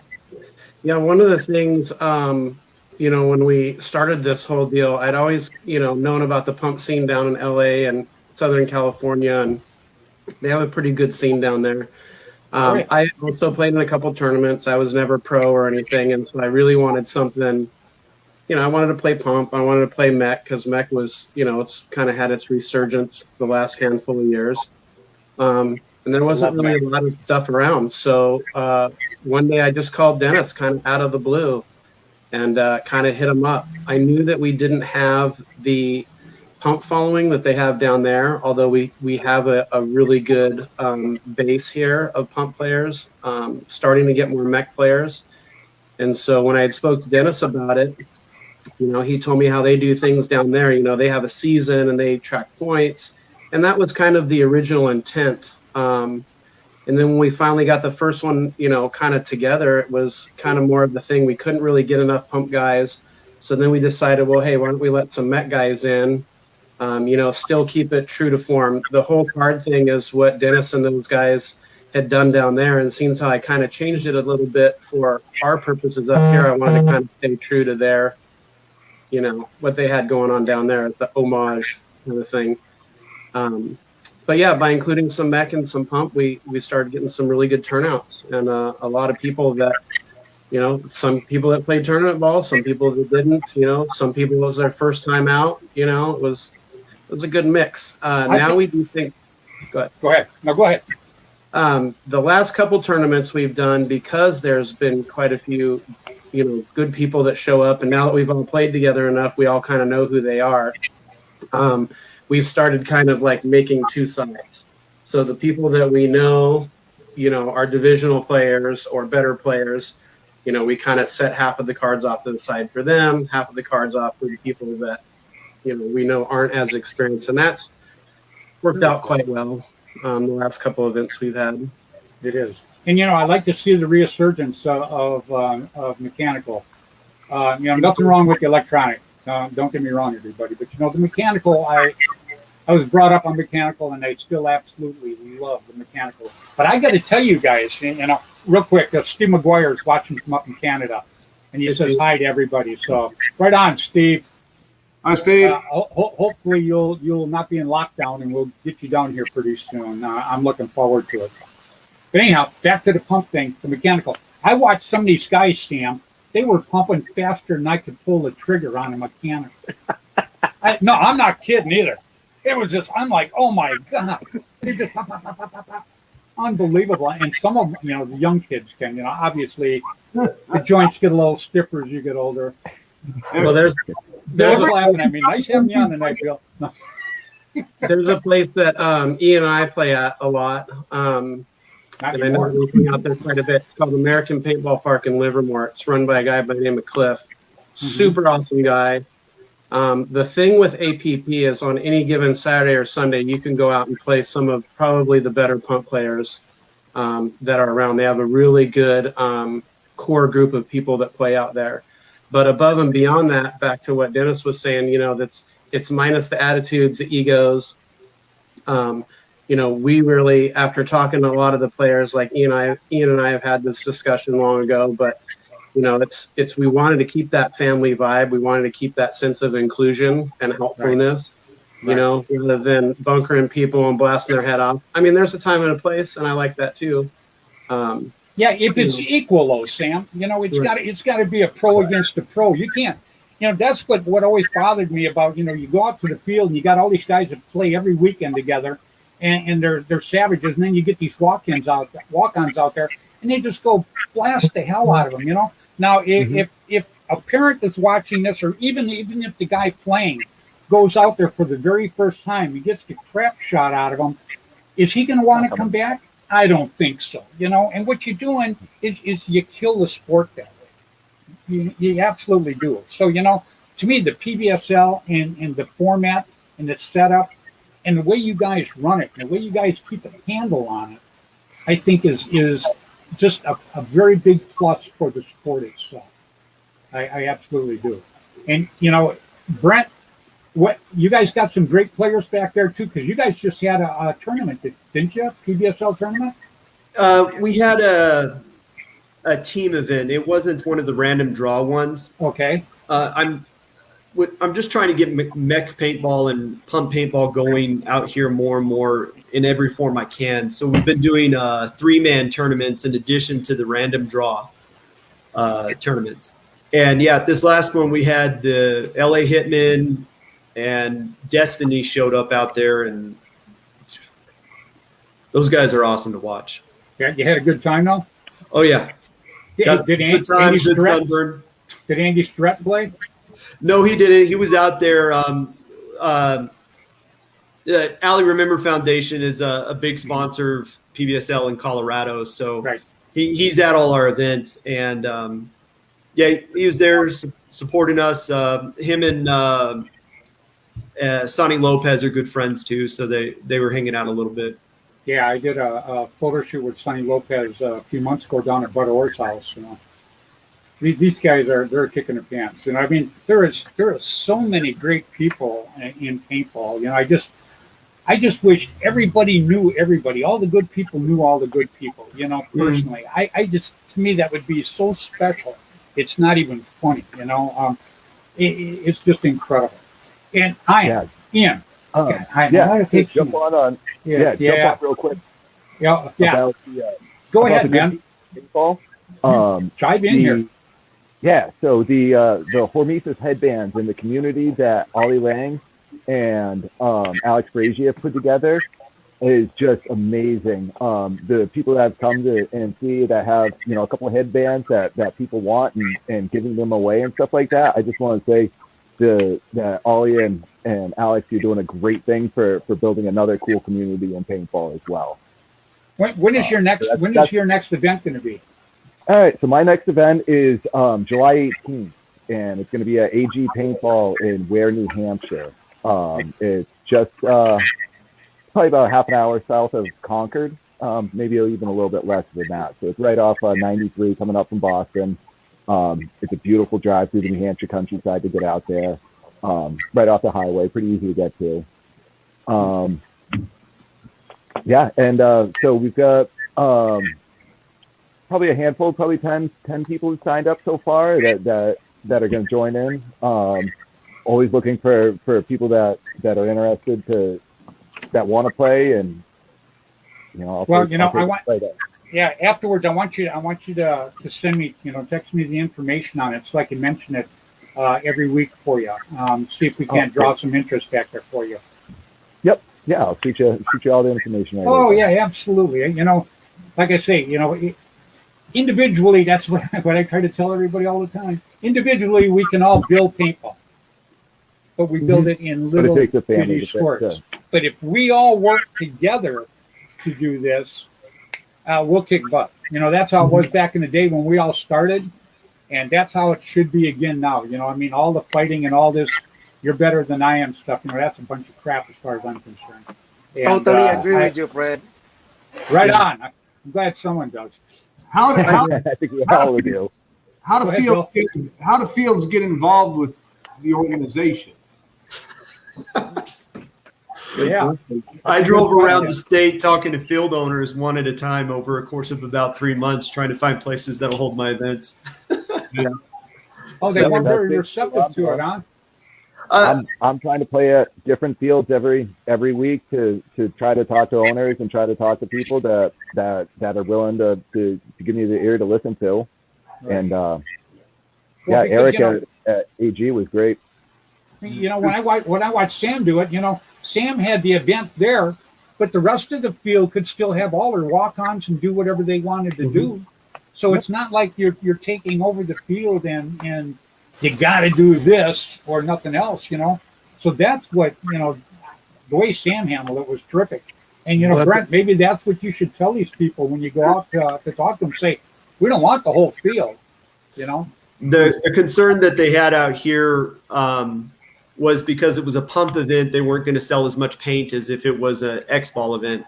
Yeah, one of the things, when we started this whole deal, I'd always, known about the pump scene down in LA and Southern California, and they have a pretty good scene down there. Right. I also played in a couple tournaments. I was never pro or anything, and so I really wanted something. I wanted to play pump. I wanted to play mech because mech was, it's kind of had its resurgence the last handful of years. And there wasn't really a lot of stuff around. So one day I just called Dennis kind of out of the blue and kind of hit him up. I knew that we didn't have the pump following that they have down there, although we have a really good base here of pump players, starting to get more mech players. And so when I had spoke to Dennis about it, he told me how they do things down there. They have a season and they track points. And that was kind of the original intent. And then when we finally got the first one, kind of together, it was kind of more of the thing. We couldn't really get enough pump guys. So then we decided, well, hey, why don't we let some mech guys in, still keep it true to form. The whole card thing is what Dennis and those guys had done down there. And seems how I kind of changed it a little bit for our purposes up here. I wanted to kind of stay true to their, what they had going on down there, the homage kind of thing. But yeah, by including some mech and some pump, we started getting some really good turnouts, and a lot of people that, some people that played tournament ball, some people that didn't, some people it was their first time out, it was a good mix. Now we do think, go ahead. No, go ahead. The last couple tournaments we've done, because there's been quite a few, good people that show up, and now that we've all played together enough, we all kind of know who they are. We've started kind of like making two sides. So the people that we know, are divisional players or better players, we kind of set half of the cards off to the side for them, half of the cards off for the people that, we know aren't as experienced. And that's worked out quite well the last couple of events we've had. It is. And, I like to see the resurgence of mechanical. Nothing wrong with the electronic. Don't get me wrong, everybody. But, the mechanical, I was brought up on mechanical, and I still absolutely love the mechanical. But I got to tell you guys, real quick, Steve McGuire is watching from up in Canada, and he says hi to everybody. So right on, Steve. Hi, Steve. Hopefully you'll not be in lockdown, and we'll get you down here pretty soon. I'm looking forward to it. But anyhow, back to the pump thing, the mechanical. I watched some of these guys, Sam. They were pumping faster than I could pull the trigger on a mechanical. No, I'm not kidding either. It was just, I'm like, oh my God. They just pop, pop, pop, pop, pop, pop. Unbelievable. And some of them, the young kids can, obviously the joints get a little stiffer as you get older. Well, They're laughing at me. Nice having you on tonight, Bill. No. There's a place that E and I play at a lot. Not And I know anymore. we're looking out there quite a bit. It's called American Paintball Park in Livermore. It's run by a guy by the name of Cliff. Super awesome guy. The thing with APP is on any given Saturday or Sunday, you can go out and play some of probably the better pump players that are around. They have a really good core group of people that play out there. But above and beyond that, back to what Dennis was saying, it's minus the attitudes, the egos. We really, after talking to a lot of the players, like Ian and I have had this discussion long ago, but we wanted to keep that family vibe. We wanted to keep that sense of inclusion and helpfulness, rather than bunkering people and blasting their head off. I mean, there's a time and a place, and I like that too. If it's equal though, Sam, it's got to be a pro against a pro. You can't, that's what always bothered me about, you go out to the field and you got all these guys that play every weekend together, and they're savages, and then you get these walk-ons out there, and they just go blast the hell out of them, Now, if a parent that's watching this, or even if the guy playing goes out there for the very first time, he gets the crap shot out of him, is he going to want to come back? I don't think so, And what you're doing is you kill the sport that way. You absolutely do. So, to me, the PBSL and the format and the setup and the way you guys run it, and the way you guys keep a handle on it, I think is just a very big plus for the sport itself. I absolutely do. And, Brent, what you guys got some great players back there too, because you guys just had a tournament, didn't you? PBSL tournament? We had a team event. It wasn't one of the random draw ones. Okay. I'm just trying to get mech paintball and pump paintball going out here more and more in every form I can. So we've been doing 3-man tournaments in addition to the random draw tournaments. And this last one we had the LA Hitmen and Destiny showed up out there, and those guys are awesome to watch. Yeah, you had a good time though? Oh yeah. Did good time, Andy good Stretch, sunburn. Did Andy Stretch play? No, he didn't. He was out there. Ali Remember Foundation is a big sponsor of PBSL in Colorado, so he's at all our events, and he was there supporting us. Him and Sonny Lopez are good friends too, so they were hanging out a little bit. Yeah, I did a photo shoot with Sonny Lopez a few months ago down at Bud Orr's house. These guys they're kicking the pants. I mean, there is so many great people in paintball. I just wish everybody knew everybody. All the good people knew all the good people. Personally, to me that would be so special. It's not even funny. It's just incredible. And Ian. Jump on. Jump on real quick. Yeah. About Go ahead, man. Paintball. Dive in here. Yeah, so the Hormesis headbands in the community that Ollie Lang and Alex Brazier put together is just amazing. The people that have come to NC that have a couple of headbands that people want and giving them away and stuff like that. I just want to say that Ollie and Alex, you're doing a great thing for building another cool community in paintball as well. When is your next event going to be? All right, so my next event is July 18th, and it's going to be at AG Paintball in Ware, New Hampshire. It's just probably about half an hour south of Concord, maybe even a little bit less than that. So it's right off 93 coming up from Boston. It's a beautiful drive through the New Hampshire countryside to get out there, right off the highway, pretty easy to get to. So we've got probably a handful, probably 10 people who signed up so far that are going to join in. Always looking for people that are interested that want to play, and afterwards I want you to send me, text me the information on it so I can mention it every week for you. See if we can't draw some interest back there for you. Yep. Yeah, I'll shoot you all the information. Yeah, absolutely. Like I say, individually, that's what I try to tell everybody all the time. Individually, we can all build paintball, but we build it in little bitty squirts. but if we all work together to do this, we'll kick butt. You know, that's how it was back in the day when we all started, and that's how it should be again now. You know, I mean, all the fighting and all this, you're better than I am stuff, you know, that's a bunch of crap as far as I'm concerned. And, Totally agree with you, Fred. Right on. I'm glad someone does. How do I think we all do. how Go do ahead, fields Bill. how do fields get involved with the organization? Yeah. I drove around the state talking to field owners one at a time over a course of about 3 months, trying to find places that'll hold my events. Oh, they Yeah, weren't that's very it. receptive to it, huh? I'm trying to play at different fields every week to try to talk to owners and try to talk to people that are willing to give me the ear to listen to. Right. And Well, because, Eric you know, at AG was great. You know, when I watched Sam do it, you know, Sam had the event there, but the rest of the field could still have all their walk-ons and do whatever they wanted to do. So it's not like you're taking over the field and you got to do this or nothing else, you know. So that's what, you know, the way Sam handled it was terrific. And, you know, Brent, maybe that's what you should tell these people when you go out to talk to them. Say, we don't want the whole field, you know. The concern that they had out here was because it was a pump event, they weren't going to sell as much paint as if it was an X-Ball event.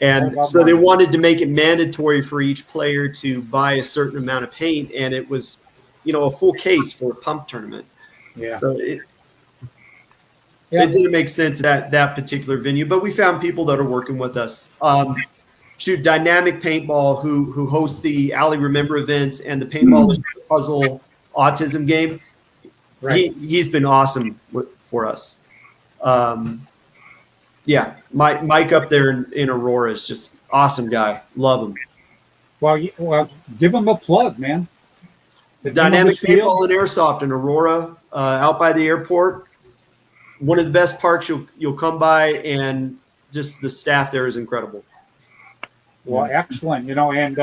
And so they wanted to make it mandatory for each player to buy a certain amount of paint, and it was, you know, a full case for a pump tournament. Yeah. So it didn't make sense at that particular venue, but we found people that are working with us. Dynamic Paintball, who hosts the Alley Remember events and the Paintball Puzzle Autism game. Right. He's been awesome for us. Mike up there in Aurora is just awesome guy. Love him. Well, give him a plug, man. Dynamic Paintball and Airsoft in Aurora, out by the airport. One of the best parks you'll come by, and just the staff there is incredible. Well, excellent. You know, and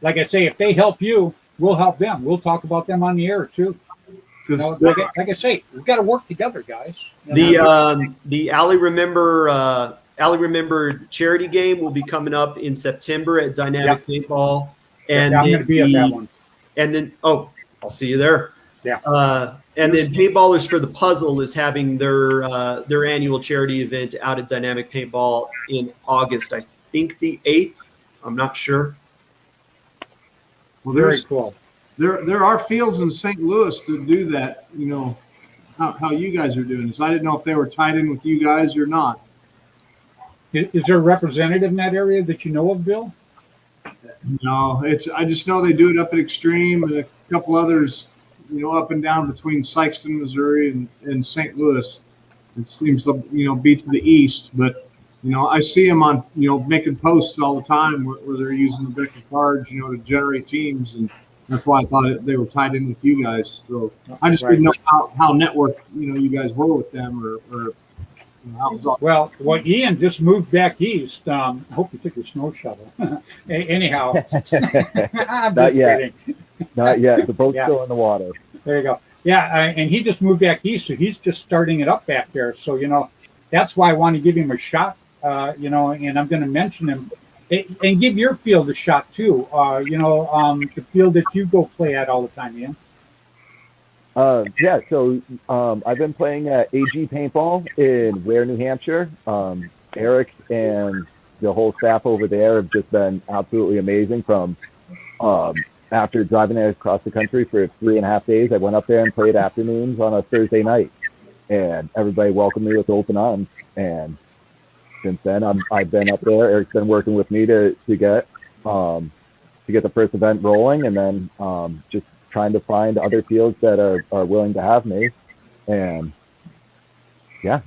like I say, if they help you, we'll help them. We'll talk about them on the air too. You know, like I say, we've got to work together, guys. You know? The Alley Remember charity game will be coming up in September at Dynamic Paintball, and I'm going to be at that one. And then I'll see you there. Yeah. And then Paintballers for the Puzzle is having their annual charity event out at Dynamic Paintball in August. I think the 8th. I'm not sure. Well, Very cool. There are fields in St. Louis that do that, you know, how you guys are doing. So I didn't know if they were tied in with you guys or not. Is there a representative in that area that you know of, Bill? No, I just know they do it up at Extreme and a couple others, you know, up and down between Sikeston, Missouri and St. Louis. It seems to, you know, be to the east, but, you know, I see them on, you know, making posts all the time where they're using the deck of cards, you know, to generate teams, and that's why I thought they were tied in with you guys. So I just didn't know how networked, you know, you guys were with them or you know, how it was all. Well, Ian just moved back east. I hope you took your snow shovel. Anyhow, I'm Not just yet. kidding. Not yet. The boat's still in the water. There you go. Yeah, and he just moved back east, so he's just starting it up back there. So, you know, that's why I want to give him a shot, you know, and I'm going to mention him. And give your field a shot, too. You know, the field that you go play at all the time, Ian. So I've been playing at AG Paintball in Ware, New Hampshire. Eric and the whole staff over there have just been absolutely amazing. From after driving across the country for 3.5 days, I went up there and played afternoons on a Thursday night, and everybody welcomed me with open arms. And since then, I've been up there. Eric's been working with me to get the first event rolling, and then just trying to find other fields that are willing to have me. And yeah,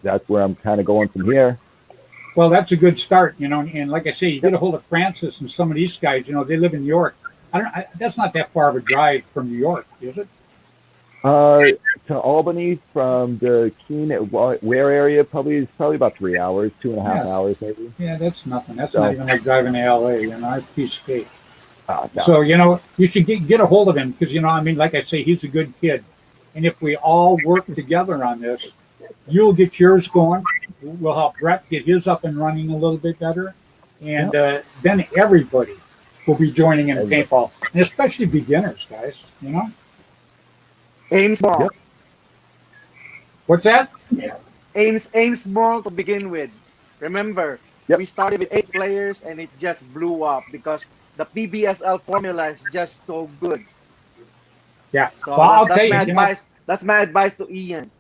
that's where I'm kind of going from here. Well, that's a good start, you know. And like I say, you get a hold of Francis and some of these guys. You know, they live in New York. That's not that far of a drive from New York, is it? To Albany from the Keene Ware area, probably about 3 hours, 2.5 hours maybe. Yeah, that's nothing. That's not even like driving to LA, you know, it's a piece of cake. No. So, you know, you should get a hold of him because, you know, I mean, like I say, he's a good kid. And if we all work together on this, You'll get yours going. We'll help Brett get his up and running a little bit better. And then everybody will be joining in paintball, and especially beginners, guys, you know? Aim small. Yep. What's that? Aim small to begin with. Remember, we started with 8 players and it just blew up because the PBSL formula is just so good. Yeah. So well, I'll that's tell my you, advice. That's my advice to Ian.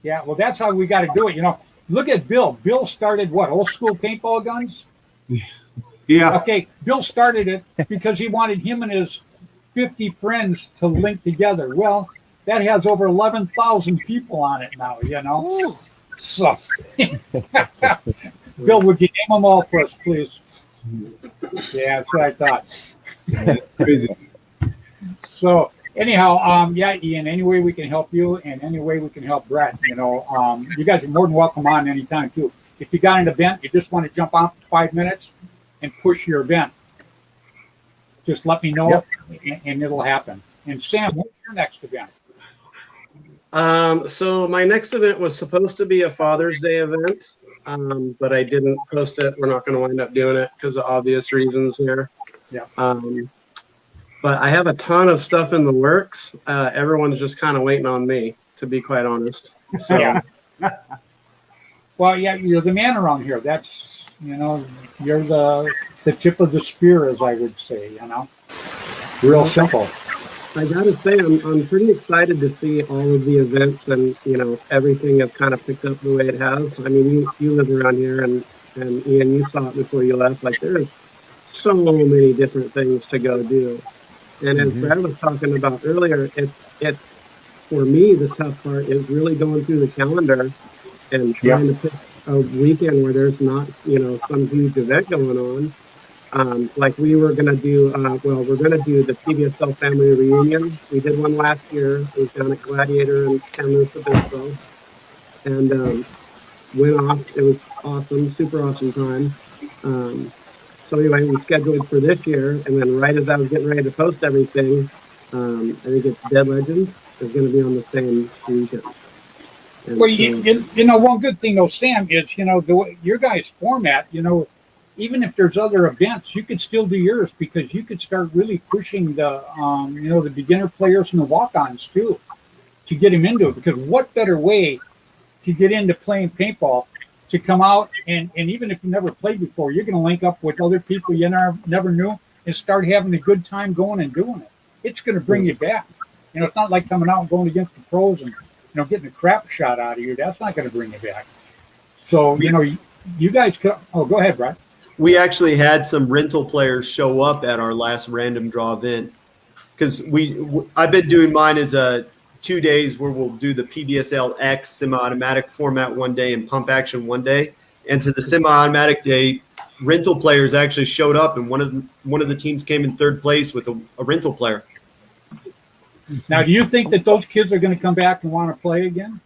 Yeah, well, that's how we got to do it. You know, look at Bill. Bill started what? Old school paintball guns? Yeah. Okay, Bill started it because he wanted him and his 50 friends to link together. Well, that has over 11,000 people on it now, you know? Ooh. So, Bill, would you name them all for us, please? Yeah, that's what I thought. Crazy. So, anyhow, yeah, Ian, any way we can help you and any way we can help Brett, you know, you guys are more than welcome on anytime, too. If you got an event, you just want to jump on for 5 minutes and push your event, just let me know, and it'll happen. And Sam, what's your next event? So my next event was supposed to be a Father's Day event, but I didn't post it. We're not going to wind up doing it because of obvious reasons here. Yeah. But I have a ton of stuff in the works. Everyone's just kind of waiting on me, to be quite honest. So. Yeah. Well, yeah, you're the man around here. That's, you know, you're the tip of the spear, as I would say, you know. Real simple. I gotta say, I'm pretty excited to see all of the events and, you know, everything has kind of picked up the way it has. I mean, you live around here and Ian, you saw it before you left. Like, there's so many different things to go do. And as Fred was talking about earlier, it's for me, the tough part is really going through the calendar and trying to pick a weekend where there's not, you know, some huge event going on. Like we were going to do, we're going to do the PBSL family reunion. We did one last year. It was down at Gladiator in San Luis Obispo. And went off. It was awesome, super awesome time. So anyway, we scheduled for this year. And then right as I was getting ready to post everything, I think it's Dead Legends is going to be on the same weekend. And well, you know, one good thing, though, Sam, is, you know, your guys' format, you know, even if there's other events, you could still do yours because you could start really pushing the, you know, the beginner players and the walk-ons too, to get them into it. Because what better way to get into playing paintball to come out and even if you never played before, you're going to link up with other people you never knew and start having a good time going and doing it. It's going to bring you back. You know, it's not like coming out and going against the pros and, you know, getting a crap shot out of you. That's not going to bring you back. So, you know, you guys could. Oh, go ahead, Brad. We actually had some rental players show up at our last random draw event because I've been doing mine as 2 days where we'll do the PBSL X semi-automatic format one day and pump action one day. And to the semi-automatic day, rental players actually showed up, and one of the teams came in third place with a rental player. Now, do you think that those kids are going to come back and want to play again?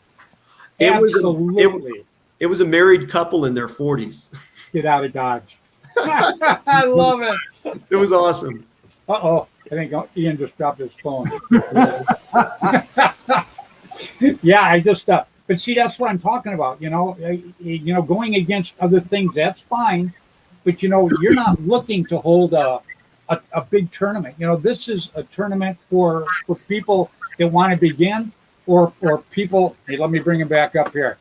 Absolutely. It was a married couple in their 40s. Get out of Dodge. I love it. It was awesome. Uh-oh. I think Ian just dropped his phone. Yeah, I just, but see, that's what I'm talking about. You know, going against other things, that's fine. But, you know, you're not looking to hold a big tournament. You know, this is a tournament for people that want to begin or people. Hey, let me bring him back up here.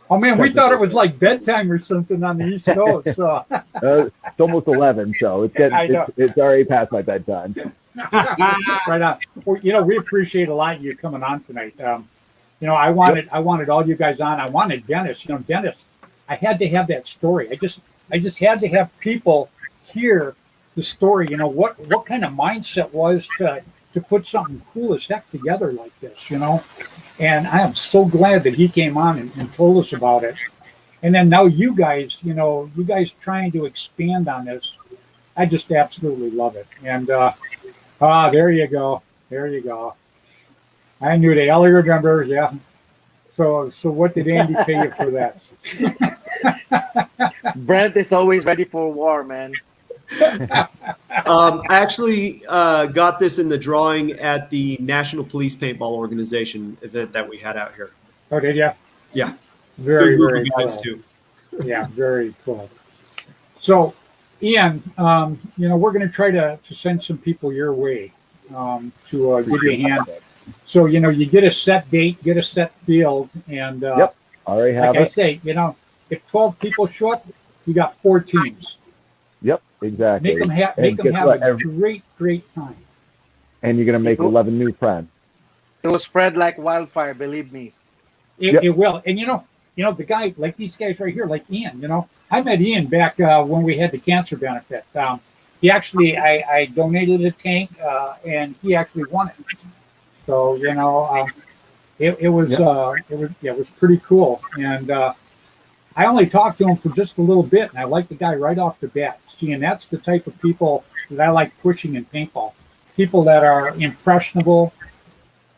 Oh man, we thought it was like bedtime or something on the East Coast. So. It's almost 11, so it's already past my bedtime. Right on. Well, you know, we appreciate a lot you coming on tonight. You know, I wanted all you guys on. I wanted Dennis. You know, Dennis, I had to have that story. I just had to have people hear the story. You know, what kind of mindset was to put something cool as heck together like this. You know. And I am so glad that he came on and told us about it. And then now you guys, you know, trying to expand on this. I just absolutely love it. And there you go. There you go. I knew the Elliot numbers, yeah. So what did Andy pay you for that? Brent is always ready for war, man. I actually got this in the drawing at the National Police Paintball Organization event that we had out here. Oh, did you? Yeah. Very, Good group very of guys cool. too. Yeah, very cool. So, Ian, we're going to try to send some people your way to give you a hand. So, you get a set date, get a set field, and Yep. Already have like I it. say, if 12 people show up, you got 4 teams. Yep, exactly. Make them have And guess what? a great time. And you're gonna make 11 new friends. It will spread like wildfire, believe me. It will. And the guy, like these guys right here, like Ian, I met Ian back when we had the cancer benefit. He actually, I donated a tank, and he actually won it. So, it was pretty cool. And I only talked to him for just a little bit, and I like the guy right off the bat. See, and that's the type of people that I like pushing in paintball. People that are impressionable,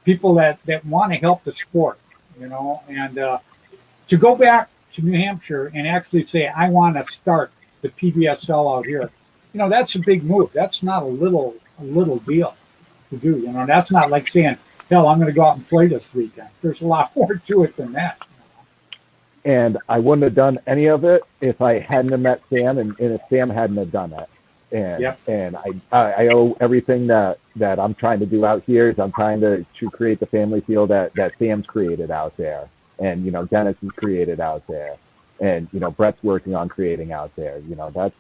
people that want to help the sport, and to go back to New Hampshire and actually say, I want to start the PBSL out here, that's a big move. That's not a little deal to do. That's not like saying, hell, I'm going to go out and play this weekend. There's a lot more to it than that. And I wouldn't have done any of it if I hadn't have met Sam, and if Sam hadn't have done it. And I owe everything that I'm trying to do out here is I'm trying to create the family feel that Sam's created out there, and Dennis has created out there, and Brett's working on creating out there. That's,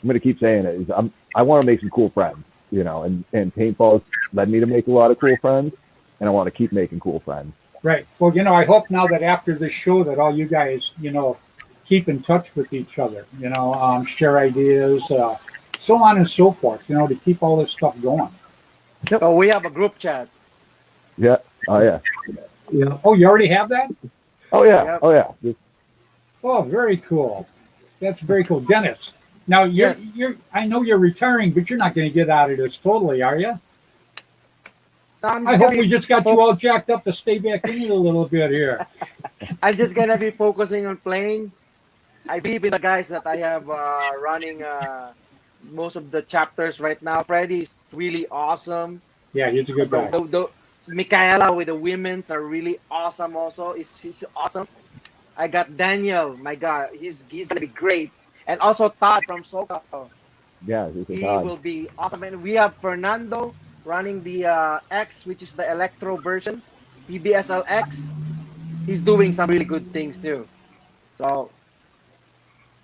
I'm going to keep saying it, is I want to make some cool friends, and paintball's led me to make a lot of cool friends, and I want to keep making cool friends. Right. Well, I hope now that after this show that all you guys, keep in touch with each other, share ideas, so on and so forth, to keep all this stuff going. So we have a group chat. Yeah. Oh, yeah. Yeah. Oh, you already have that? Oh, yeah. Yep. Oh, yeah. Just, Oh, very cool. That's very cool. Dennis, now I know you're retiring, but you're not going to get out of this totally, are you? I hope we just got you all jacked up to stay back in it a little bit here. I'm just gonna be focusing on playing. I believe in the guys that I have running most of the chapters right now. Freddy is really awesome. Yeah, he's a good guy. The Michaela with the women's are really awesome also. She's awesome. I got Daniel, my God, he's gonna be great. And also Todd from Soka. yeah. He will be awesome. And we have Fernando running the X, which is the Electro version, PBSL X. He's doing some really good things too. So,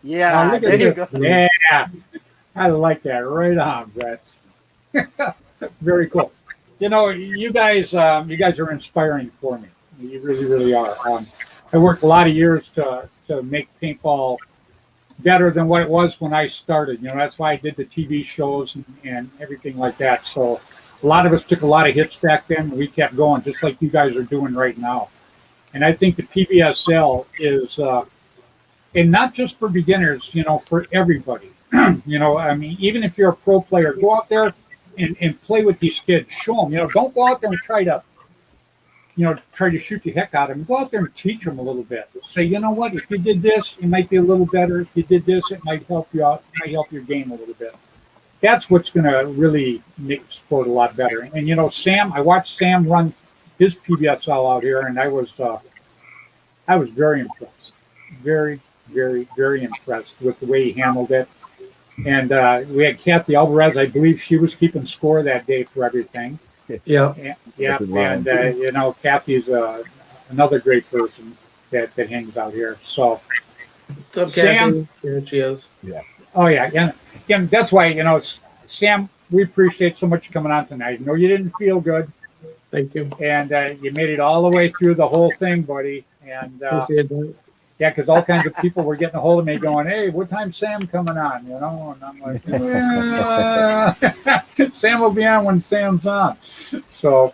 yeah, Look there at you this. go. Yeah, I like that. Right on, Brett. Very cool. You guys are inspiring for me. You really, really are. I worked a lot of years to make paintball better than what it was when I started. That's why I did the TV shows and everything like that. So a lot of us took a lot of hits back then, and we kept going, just like you guys are doing right now. And I think the PBSL is, and not just for beginners, for everybody. Even if you're a pro player, go out there and play with these kids. Show them, don't go out there and try to shoot the heck out of them. Go out there and teach them a little bit. Say, you know what, if you did this, it might be a little better. If you did this, it might help you out. It might help your game a little bit. That's what's going to really make the sport a lot better. And, Sam, I watched Sam run his PBSL out here, and I was very impressed. Very, very, very impressed with the way he handled it. And we had Kathy Alvarez. I believe she was keeping score that day for everything. Yeah. And Kathy's another great person that hangs out here. So, What's up, Sam? Kathy? Here she is. yeah. oh yeah, and that's why Sam, we appreciate so much coming on tonight. I know you didn't feel good, Thank you. and you made it all the way through the whole thing, buddy. And Appreciate that. yeah, because all kinds of people were getting a hold of me, going, "Hey, what time's Sam coming on?" And I'm like, "Sam will be on when Sam's on." So,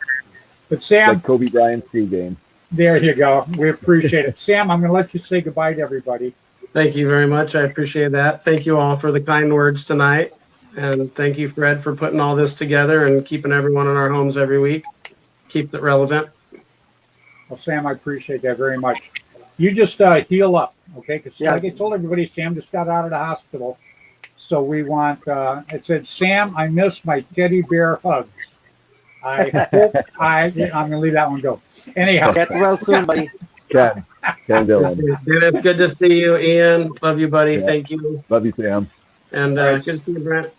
but Sam, Like Kobe Bryant's pregame. there you go. We appreciate it. Sam, I'm going to let you say goodbye to everybody. Thank you very much. I appreciate that. Thank you all for the kind words tonight. And thank you, Fred, for putting all this together and keeping everyone in our homes every week. Keep it relevant. Well, Sam, I appreciate that very much. You just heal up, okay? Because Yeah. like I told everybody, Sam just got out of the hospital, So we want. It said, Sam, I miss my teddy bear hugs. I hope I'm going to leave that one go. Anyhow, Get well soon, buddy. Ken Dillon. It's good to see you, Ian. Love you, buddy. Yeah. Thank you. Love you, Sam. And Thanks. good to see you, Brent.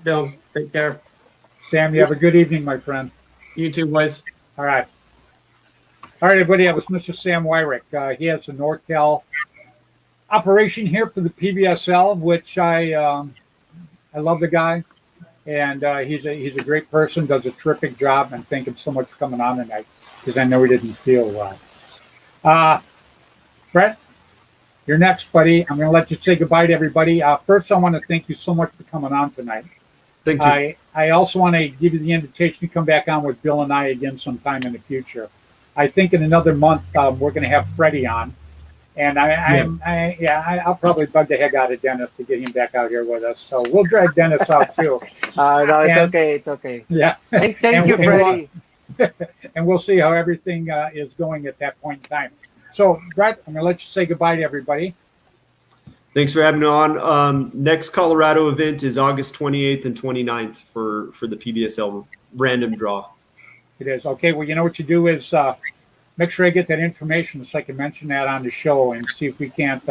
Bill, take care. Sam, you have a good evening, my friend. You too, boys. All right. All right, everybody. That was Mr. Sam Wyrick. He has a NorCal operation here for the PBSL, which I love the guy, and he's a great person. Does a terrific job, and thank him so much for coming on tonight because I know he didn't feel well. Brett, you're next, buddy. I'm going to let you say goodbye to everybody. First, I want to thank you so much for coming on tonight. Thank you. I also want to give you the invitation to come back on with Bill and I again sometime in the future. I think in another month we're going to have Freddy on, and I'll probably bug the heck out of Dennis to get him back out here with us. So we'll drag Dennis out too. No, it's okay. It's okay. Yeah. Thank you, Freddy. And we'll see how everything is going at that point in time. So, Brett, I'm going to let you say goodbye to everybody. Thanks for having me on. Next Colorado event is August 28th and 29th for the PBSL random draw. It is. Okay, well, you know what you do is make sure I get that information so I can mention that on the show and see if we can't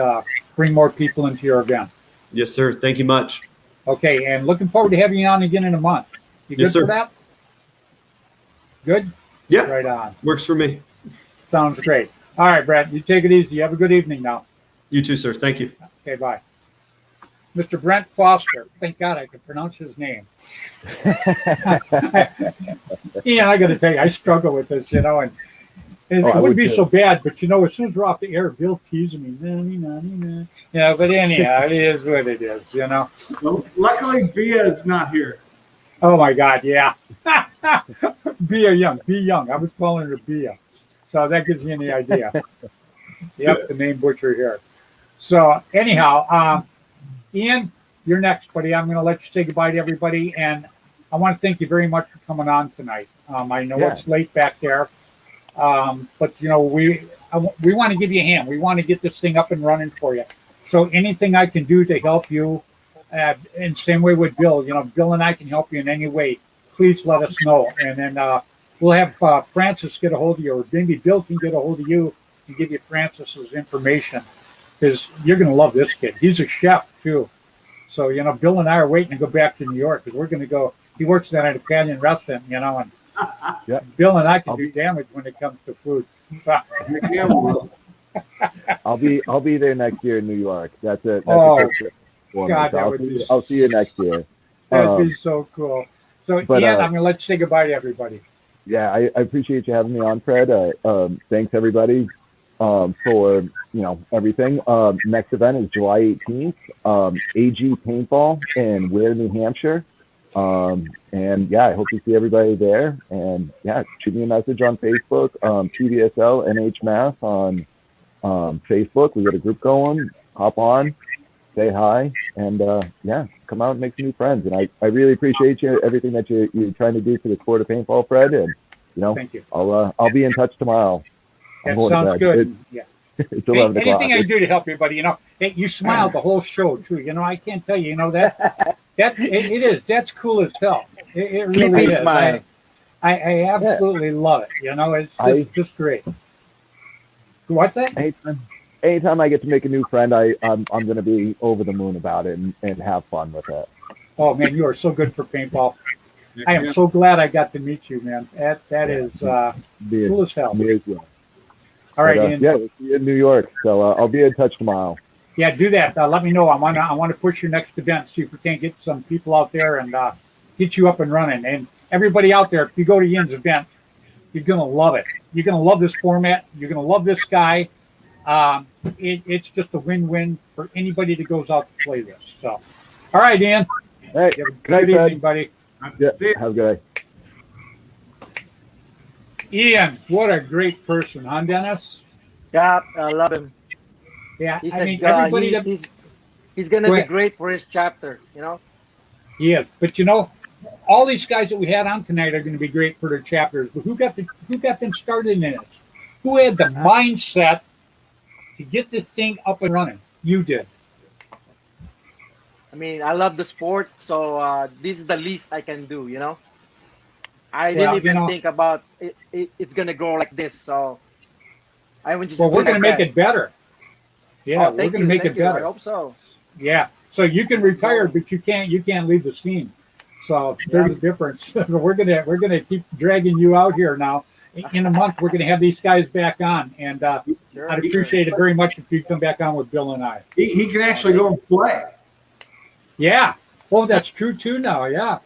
bring more people into your event. Yes, sir. Thank you much. Okay, and looking forward to having you on again in a month. You good Yes, sir. for that? Good? Yeah, Right on. works for me. Sounds great. All right, Brett, you take it easy. Have a good evening now. You too, sir. Thank you. Okay, bye. Mr. Brent Foster. Thank God I could pronounce his name. Yeah, I got to tell you, I struggle with this, and it I wouldn't would be too. so bad, but as soon as we're off the air, Bill teasing me. Yeah, but anyhow, it is what it is, Well, luckily, Bia is not here. Oh my God, yeah. Bia Young, Be Young. I was calling her Bia. So that gives you any idea. Yep, the name butcher here. So anyhow, Ian, you're next, buddy. I'm going to let you say goodbye to everybody, and I want to thank you very much for coming on tonight. I know Yeah. it's late back there, but we want to give you a hand. We want to get this thing up and running for you. So anything I can do to help you, and same way with Bill. Bill and I can help you in any way. Please let us know, and then we'll have Francis get a hold of you, or maybe Bill can get a hold of you and give you Francis's information, because you're going to love this kid. He's a chef too. So, Bill and I are waiting to go back to New York because we're going to go. He works down at an Italian restaurant, and Yeah. Bill and I can do damage when it comes to food. Yeah, well, I'll be there next year in New York. That's it. Oh, a trip for me. God, So that I'll would be- I'll see you next year. That'd be so cool. So, but, Ian, I'm going to let you say goodbye to everybody. Yeah, I appreciate you having me on, Fred. Thanks everybody for everything. Next event is July 18th. AG Paintball in Ware, New Hampshire. And yeah, I hope to see everybody there. And yeah, shoot me a message on Facebook, PBSL NH Math on Facebook. We got a group going. Hop on, say hi, and yeah, come out and make some new friends. And I really appreciate everything that you're trying to do for the sport of paintball, Fred. And Thank you. I'll be in touch tomorrow. I'm That going to sounds bed. good. Yeah. It's 11 o'clock. Anything I can do to help you, buddy. Hey, you smiled the whole show too. I can't tell you. That it is. That's cool as hell. It really Sleepy is. smile. I absolutely love it. It's just great. What's that? Anytime I get to make a new friend, I'm going to be over the moon about it and have fun with it. Oh man, you are so good for paintball. I am so glad I got to meet you, man. That is cool as hell. Me as well. All right, But, Ian. yeah, we'll see you in New York. So I'll be in touch tomorrow. Yeah, do that. Let me know. I want to push your next event. See if we can't get some people out there and get you up and running. And everybody out there, if you go to Ian's event, you're gonna love it. You're gonna love this format. You're gonna love this guy. It's just a win-win for anybody that goes out to play this. So, all right, Ian. Hey, You have a good night, good Fred. evening, buddy. Yeah, See ya. have a good day. Ian, what a great person, huh, Dennis? Yeah, I love him. Yeah, He's I mean, a, everybody that he's gonna Go be ahead. great for his chapter. he is. But all these guys that we had on tonight are going to be great for their chapters. But who got them started in it? Who had the mindset to get this thing up and running? You did. I mean, I love the sport, so this is the least I can do. I Well, didn't even think about it's gonna grow like this. So I would just well, we're do my going to make it best. better. Yeah, Oh, we're thank going to you, make thank it you. I better. hope so. Yeah. So you can retire, but you can't leave the steam. So there's a difference. we're gonna keep dragging you out here now. In a month, we're gonna have these guys back on, and Sure, I'd sure. appreciate it very much if you come back on with Bill and I. He can actually go and play. Yeah. Oh, that's true too now. Yeah.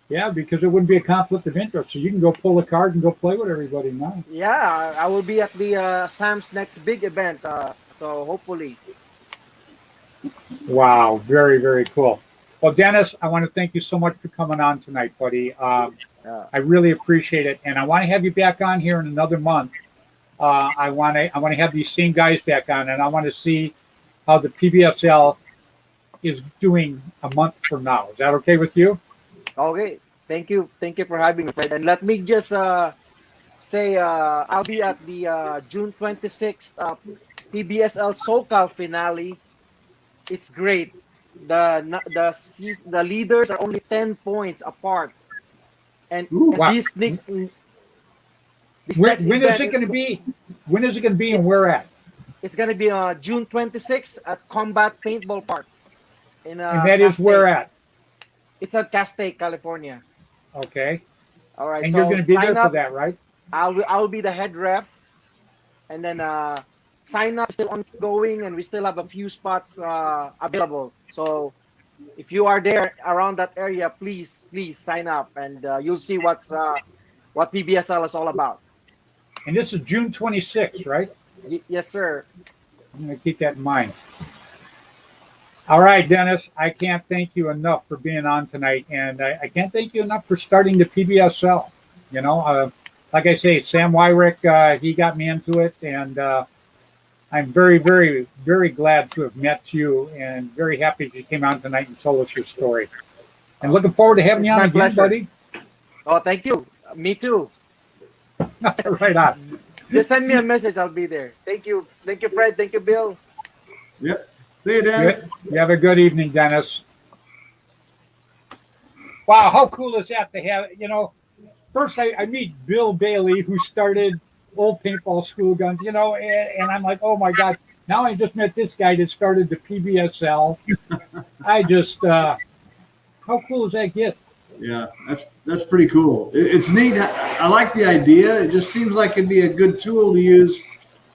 Yeah, because it wouldn't be a conflict of interest. So you can go pull a card and go play with everybody now. Yeah, I will be at the Sam's next big event. So hopefully. Wow. Very, very cool. Well, Dennis, I want to thank you so much for coming on tonight, buddy. Uh, I really appreciate it, and I want to have you back on here in another month. I want to have these same guys back on, and I want to see how the PBSL is doing a month from now. Is that okay with you? okay. Thank you for having me, Fred. And let me just say I'll be at the June 26th PBSL SoCal finale. It's great. The leaders are only 10 points apart, and, Ooh, and wow. this When, next when is event it going to be? When is it going to be, and where at? it's gonna be June 26th at Combat Paintball Park in And that is where Castaic. at? It's at Castaic, California. Okay. All right, And so you're going to be there sign for up. that, right? I'll be the head ref, and then sign up still ongoing, and we still have a few spots available. So if you are there around that area, please sign up, and you'll see what PBSL is all about. And this is June 26th, right? Yes, sir. I'm going to keep that in mind. All right, Dennis, I can't thank you enough for being on tonight, and I can't thank you enough for starting the PBSL. Like I say, Sam Wyrick, he got me into it, and I'm very, very, very glad to have met you, and very happy that you came on tonight and told us your story. And looking forward to having It's you on my again, pleasure. buddy. Oh, thank you. Me too. Right on. Just send me a message. I'll be there. Thank you, Fred. Thank you, Bill. Yep. See you, Dennis. You have a good evening, Dennis. Wow, how cool is that to have, first I meet Bill Bailey, who started Old Paintball School Guns, and I'm like, oh my God, now I just met this guy that started the PBSL. How cool is that get? Yeah, that's pretty cool. It's neat. I like the idea. It just seems like it'd be a good tool to use.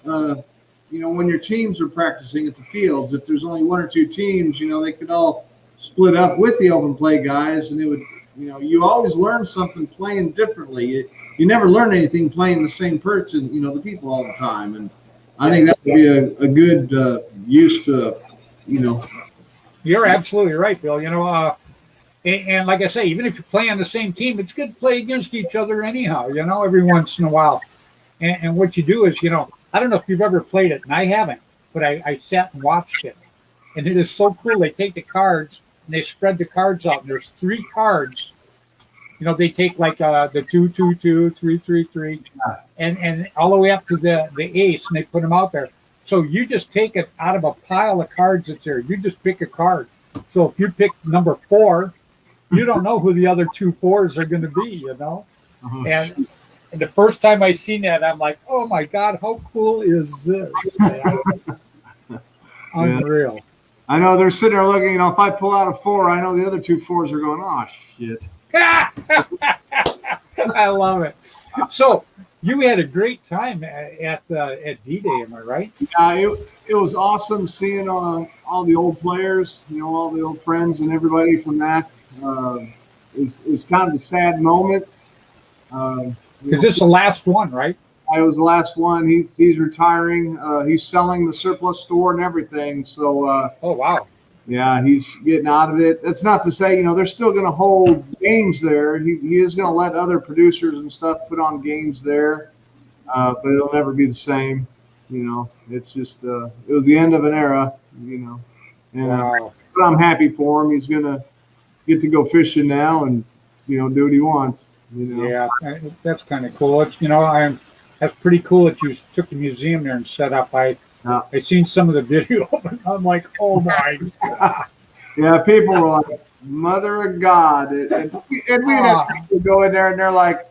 When your teams are practicing at the fields, if there's only one or two teams, they could all split up with the open play guys, and it would, you always learn something playing differently. You never learn anything playing the same person, the people all the time. And I think that would be a good use to, You're absolutely right, Bill. And like I say, even if you play on the same team, it's good to play against each other anyhow, every once in a while. And what you do is, I don't know if you've ever played it, and I haven't, but I sat and watched it. And it is so cool. They take the cards and they spread the cards out. And there's 3 cards. They take like the 2, 2, 2, 3, 3, 3, and all the way up to the ace, and they put them out there. So you just take it out of a pile of cards that's there. You just pick a card. So if you pick number 4, you don't know who the other 2 4s are going to be, Uh-huh. And the first time I seen that, I'm like, oh my God, how cool is this? Unreal. I know they're sitting there looking, if I pull out a 4, I know the other 2 4s are going, oh, shit. I love it. So you had a great time at D-Day, am I right? It was awesome seeing all the old players, all the old friends and everybody from that. It was kind of a sad moment. Because this is the last one, right? I was the last one. He's retiring. He's selling the surplus store and everything. So, Oh, wow. yeah, he's getting out of it. That's not to say, they're still going to hold games there. He is going to let other producers and stuff put on games there, but it'll never be the same. It's just it was the end of an era. And Wow. but I'm happy for him. He's going to get to go fishing now and do what he wants. Yeah, that's kind of cool. That's pretty cool that you took the museum there and set up. I seen some of the video, and I'm like, oh my God. Yeah, people were like, "Mother of God," and we'd have people go in there and they're like,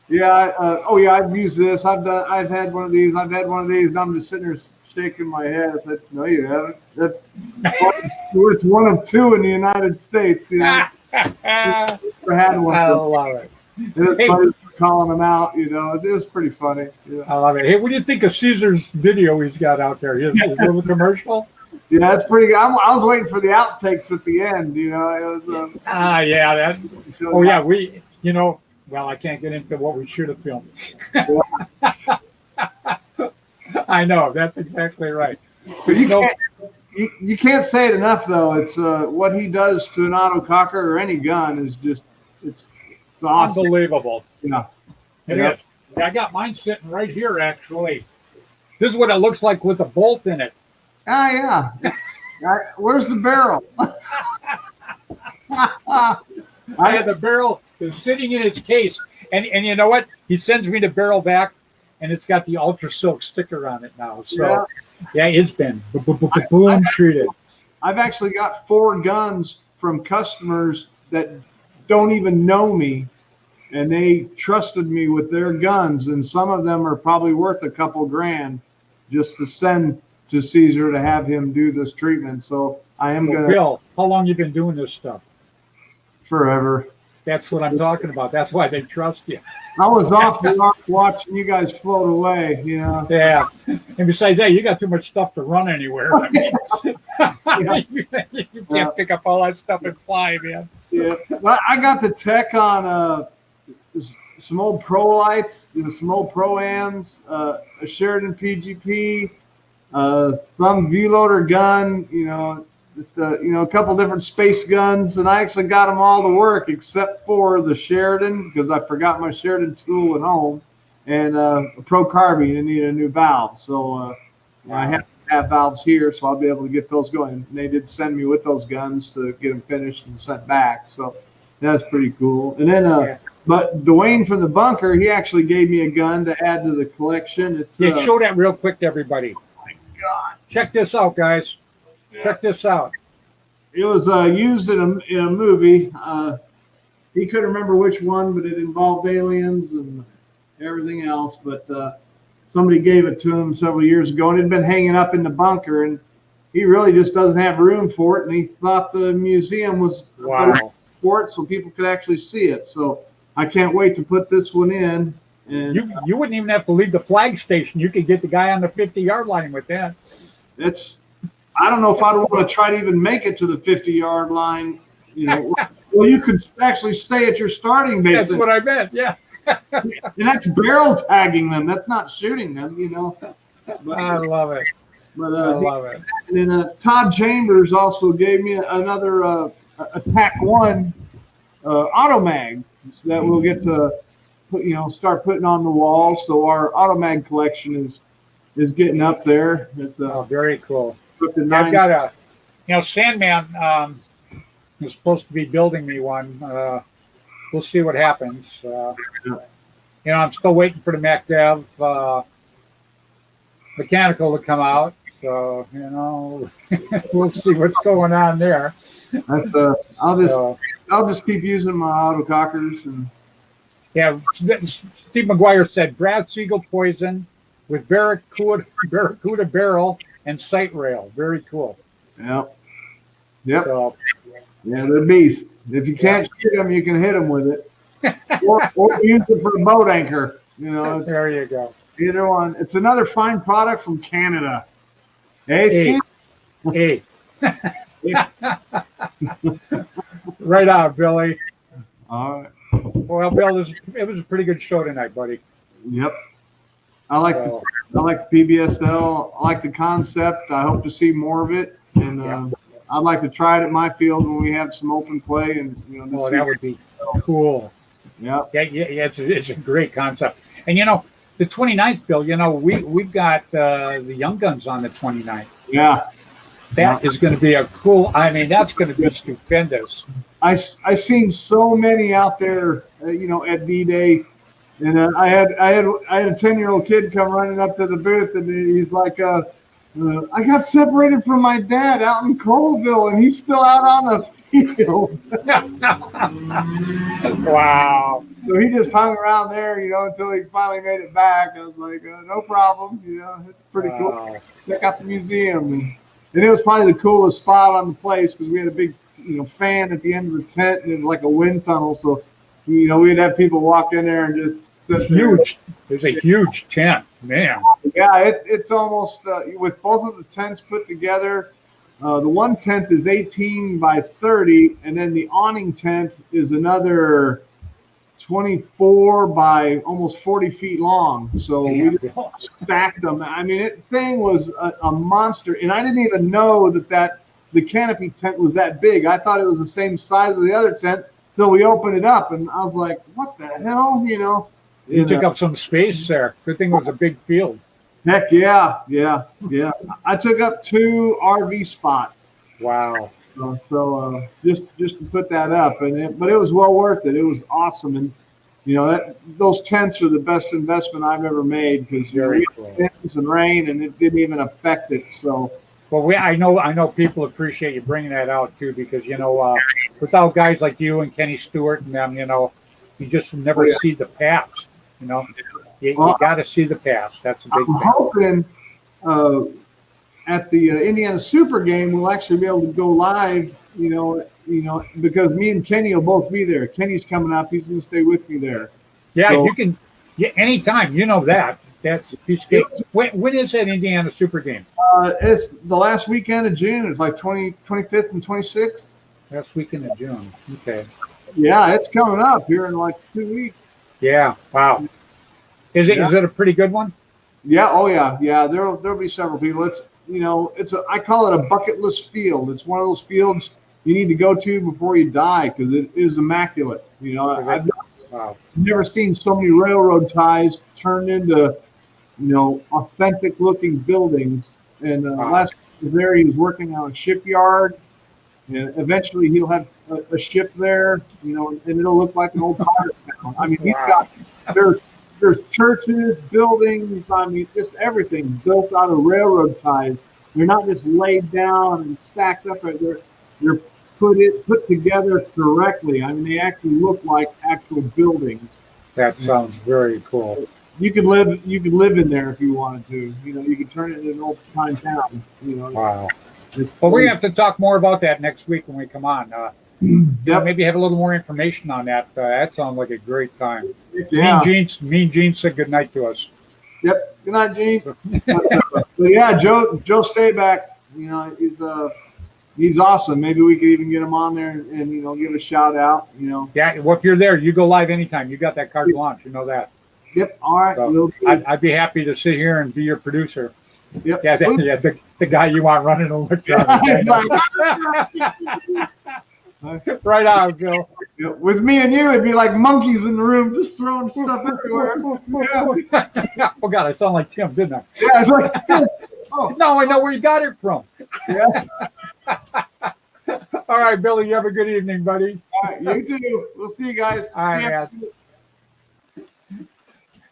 "Yeah, oh yeah, I've used this. I've had one of these. I've had one of these." And I'm just sitting there shaking my head. I said, "No, you haven't. It's one of two in the United States. You know, never had one." I love it. It was funny calling them out. You know, it is pretty funny. Yeah. I love it. Hey, what do you think of Caesar's video he's got out there? His little commercial? Yeah, it's pretty good. I was waiting for the outtakes at the end. You know, it was. Yeah. That. Oh yeah, we. You know, well, I can't get into what we should have filmed. I know that's exactly right. But you can't say it enough though. It's what he does to an autococker or any gun is just it's awesome. Unbelievable. Yeah. It is. I got mine sitting right here actually. This is what it looks like with a bolt in it. Oh yeah. Where's the barrel? The barrel is sitting in its case, and you know what? He sends me the barrel back, and it's got the Ultra Silk sticker on it now. So yeah it's been boom treated. I've actually got 4 guns from customers that don't even know me, and they trusted me with their guns, and some of them are probably worth a couple grand just to send to Caesar to have him do this treatment. So I am gonna. Bill, how long you been doing this stuff? Forever. That's what I'm talking about. That's why they trust you. I was off the ark watching you guys float away, you know. Yeah. And besides that, you got too much stuff to run anywhere. I mean, you can't pick up all that stuff and fly, man. Yeah. Well, I got the tech on some old Pro Lights, some old Pro-Ams, a Sheridan PGP, some V-loader gun, you know, just a couple different space guns, and I actually got them all to work except for the Sheridan because I forgot my Sheridan tool at home, and a Pro Carbine. I need a new valve, so I have to have valves here, so I'll be able to get those going. And they did send me with those guns to get them finished and sent back, so that's pretty cool. And then, but Dwayne from the bunker, he actually gave me a gun to add to the collection. It's show that real quick to everybody. Oh my God! Check this out, guys. Check this out. It was used in a movie. He couldn't remember which one, but it involved aliens and everything else. But somebody gave it to him several years ago, and it had been hanging up in the bunker, and he really just doesn't have room for it. And he thought the museum was for it, so people could actually see it. So I can't wait to put this one in. And you wouldn't even have to leave the flag station. You could get the guy on the 50-yard line with that. I don't know if I'd want to try to even make it to the 50-yard line. You know, well, you could actually stay at your starting base. That's what I meant. Yeah. And that's barrel tagging them. That's not shooting them. You know. But, I love it. But I love it. And then Todd Chambers also gave me another Attack One auto mag that we'll get to start putting on the wall. So our auto mag collection is getting up there. It's very cool. I've got Sandman is supposed to be building me one. We'll see what happens. I'm still waiting for the MacDev mechanical to come out. So, we'll see what's going on there. I'll just keep using my autocockers. And Steve McGuire said Brad Siegel poison with Barracuda barrel and sight rail. Very cool. Yep. So, they're beasts. If you can't shoot them, you can hit them with it, or use it for a boat anchor. There you go. Either one. It's another fine product from Canada. Hey, Steve. Hey. Right on, Billy. All right. Well, Bill, it was a pretty good show tonight, buddy. Yep. I like the PBSL. I like the concept. I hope to see more of it, and I'd like to try it at my field when we have some open play. And that would be cool. Yeah. It's a great concept. And the 29th, Bill. We've got the Young Guns on the 29th. Yeah. That is going to be a cool. I mean, that's going to be stupendous. I seen so many out there, at D-Day. And I had a 10-year-old kid come running up to the booth, and he's like, I got separated from my dad out in Colville, and he's still out on the field. Wow. So he just hung around there, until he finally made it back. I was like, no problem. It's pretty cool. Wow. Check out the museum. And it was probably the coolest spot on the place because we had a big, fan at the end of the tent, and it was like a wind tunnel. So, we'd have people walk in there and just sit there. Huge. There's a huge tent, man. Yeah, it's almost, with both of the tents put together, the one tent is 18 by 30, and then the awning tent is another 24 by almost 40 feet long. So we stacked them. I mean, it thing was a monster, and I didn't even know that the canopy tent was that big. I thought it was the same size as the other tent until we opened it up, and I was like, "What the hell?" You took up some space there. Good thing it was a big field. Heck yeah. I took up 2 RV spots. Wow. So just to put that up, but it was well worth it. It was awesome, and those tents are the best investment I've ever made because we had winds and rain, and it didn't even affect it. So. Well, I know people appreciate you bringing that out too because without guys like you and Kenny Stewart and them, you just never see the past. You got to see the past. That's a big thing. I'm hoping at the Indiana Super game we'll actually be able to go live. Because me and Kenny will both be there. Kenny's coming up. He's going to stay with me there. Yeah, so, you can. Yeah, anytime. That's a piece of cake. When is that Indiana Super game? It's the last weekend of June. It's like 25th and 26th. Last weekend of June. Okay. Yeah, it's coming up here in like 2 weeks. Yeah. Wow. Is it a pretty good one? Yeah. Oh yeah. Yeah. There'll be several people. I call it a bucket list field. It's one of those fields you need to go to before you die because it is immaculate. I've never seen so many railroad ties turned into, authentic looking buildings. And last there, he was working on a shipyard, and eventually he'll have a ship there, and it'll look like an old pirate town. I mean, he's got there's churches, buildings. I mean, just everything built out of railroad ties. They're not just laid down and stacked up. They're put together correctly. I mean, they actually look like actual buildings. That sounds very cool. You could live in there if you wanted to. You could turn it into an old time town. Wow. Well, we have to talk more about that next week when we come on. Maybe have a little more information on that. That sounds like a great time. Yeah. Mean Gene said good night to us. Yep. Good night, Gene. But yeah, Joe stayed back. He's awesome. Maybe we could even get him on there and give a shout out. Yeah. Well, if you're there, you go live anytime. You got that carte blanche. You know that. Yep. All right. So I'd be happy to sit here and be your producer. Yep. Yeah. The guy you want running over. Right on, Bill. With me and you, it'd be like monkeys in the room, just throwing stuff everywhere. Yeah. Oh God, I sound like Tim, didn't I? Yeah. It's like, oh. No, I know where you got it from. Yeah. All right, Billy. You have a good evening, buddy. All right, you too. We'll see you guys. All right, man.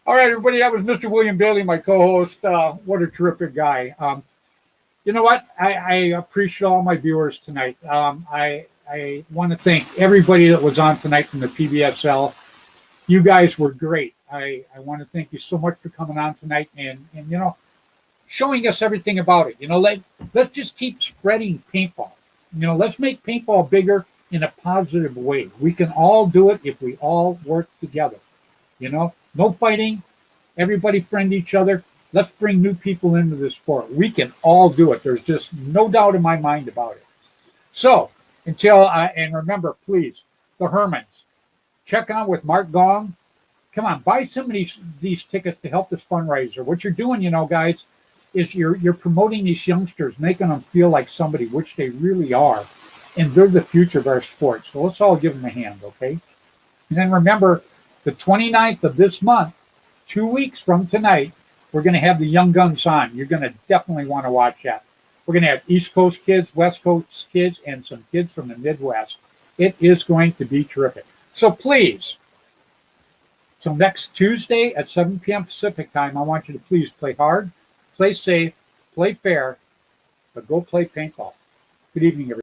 All right, everybody. That was Mr. William Bailey, my co-host. What a terrific guy. You know what? I appreciate all my viewers tonight. I want to thank everybody that was on tonight from the PBSL. You guys were great. I want to thank you so much for coming on tonight and showing us everything about it. Let's just keep spreading paintball. Let's make paintball bigger in a positive way. We can all do it if we all work together. No fighting. Everybody friend each other. Let's bring new people into the sport. We can all do it. There's just no doubt in my mind about it. So, and remember, please, the Hermans, check on with Mark Gong. Come on, buy some of these tickets to help this fundraiser. What you're doing, guys, is you're promoting these youngsters, making them feel like somebody, which they really are, and they're the future of our sport. So let's all give them a hand, okay? And then remember, the 29th of this month, 2 weeks from tonight, we're going to have the Young Guns on. You're going to definitely want to watch that. We're going to have East Coast kids, West Coast kids, and some kids from the Midwest. It is going to be terrific. So please, till next Tuesday at 7 p.m. Pacific time, I want you to please play hard, play safe, play fair, but go play paintball. Good evening, everybody.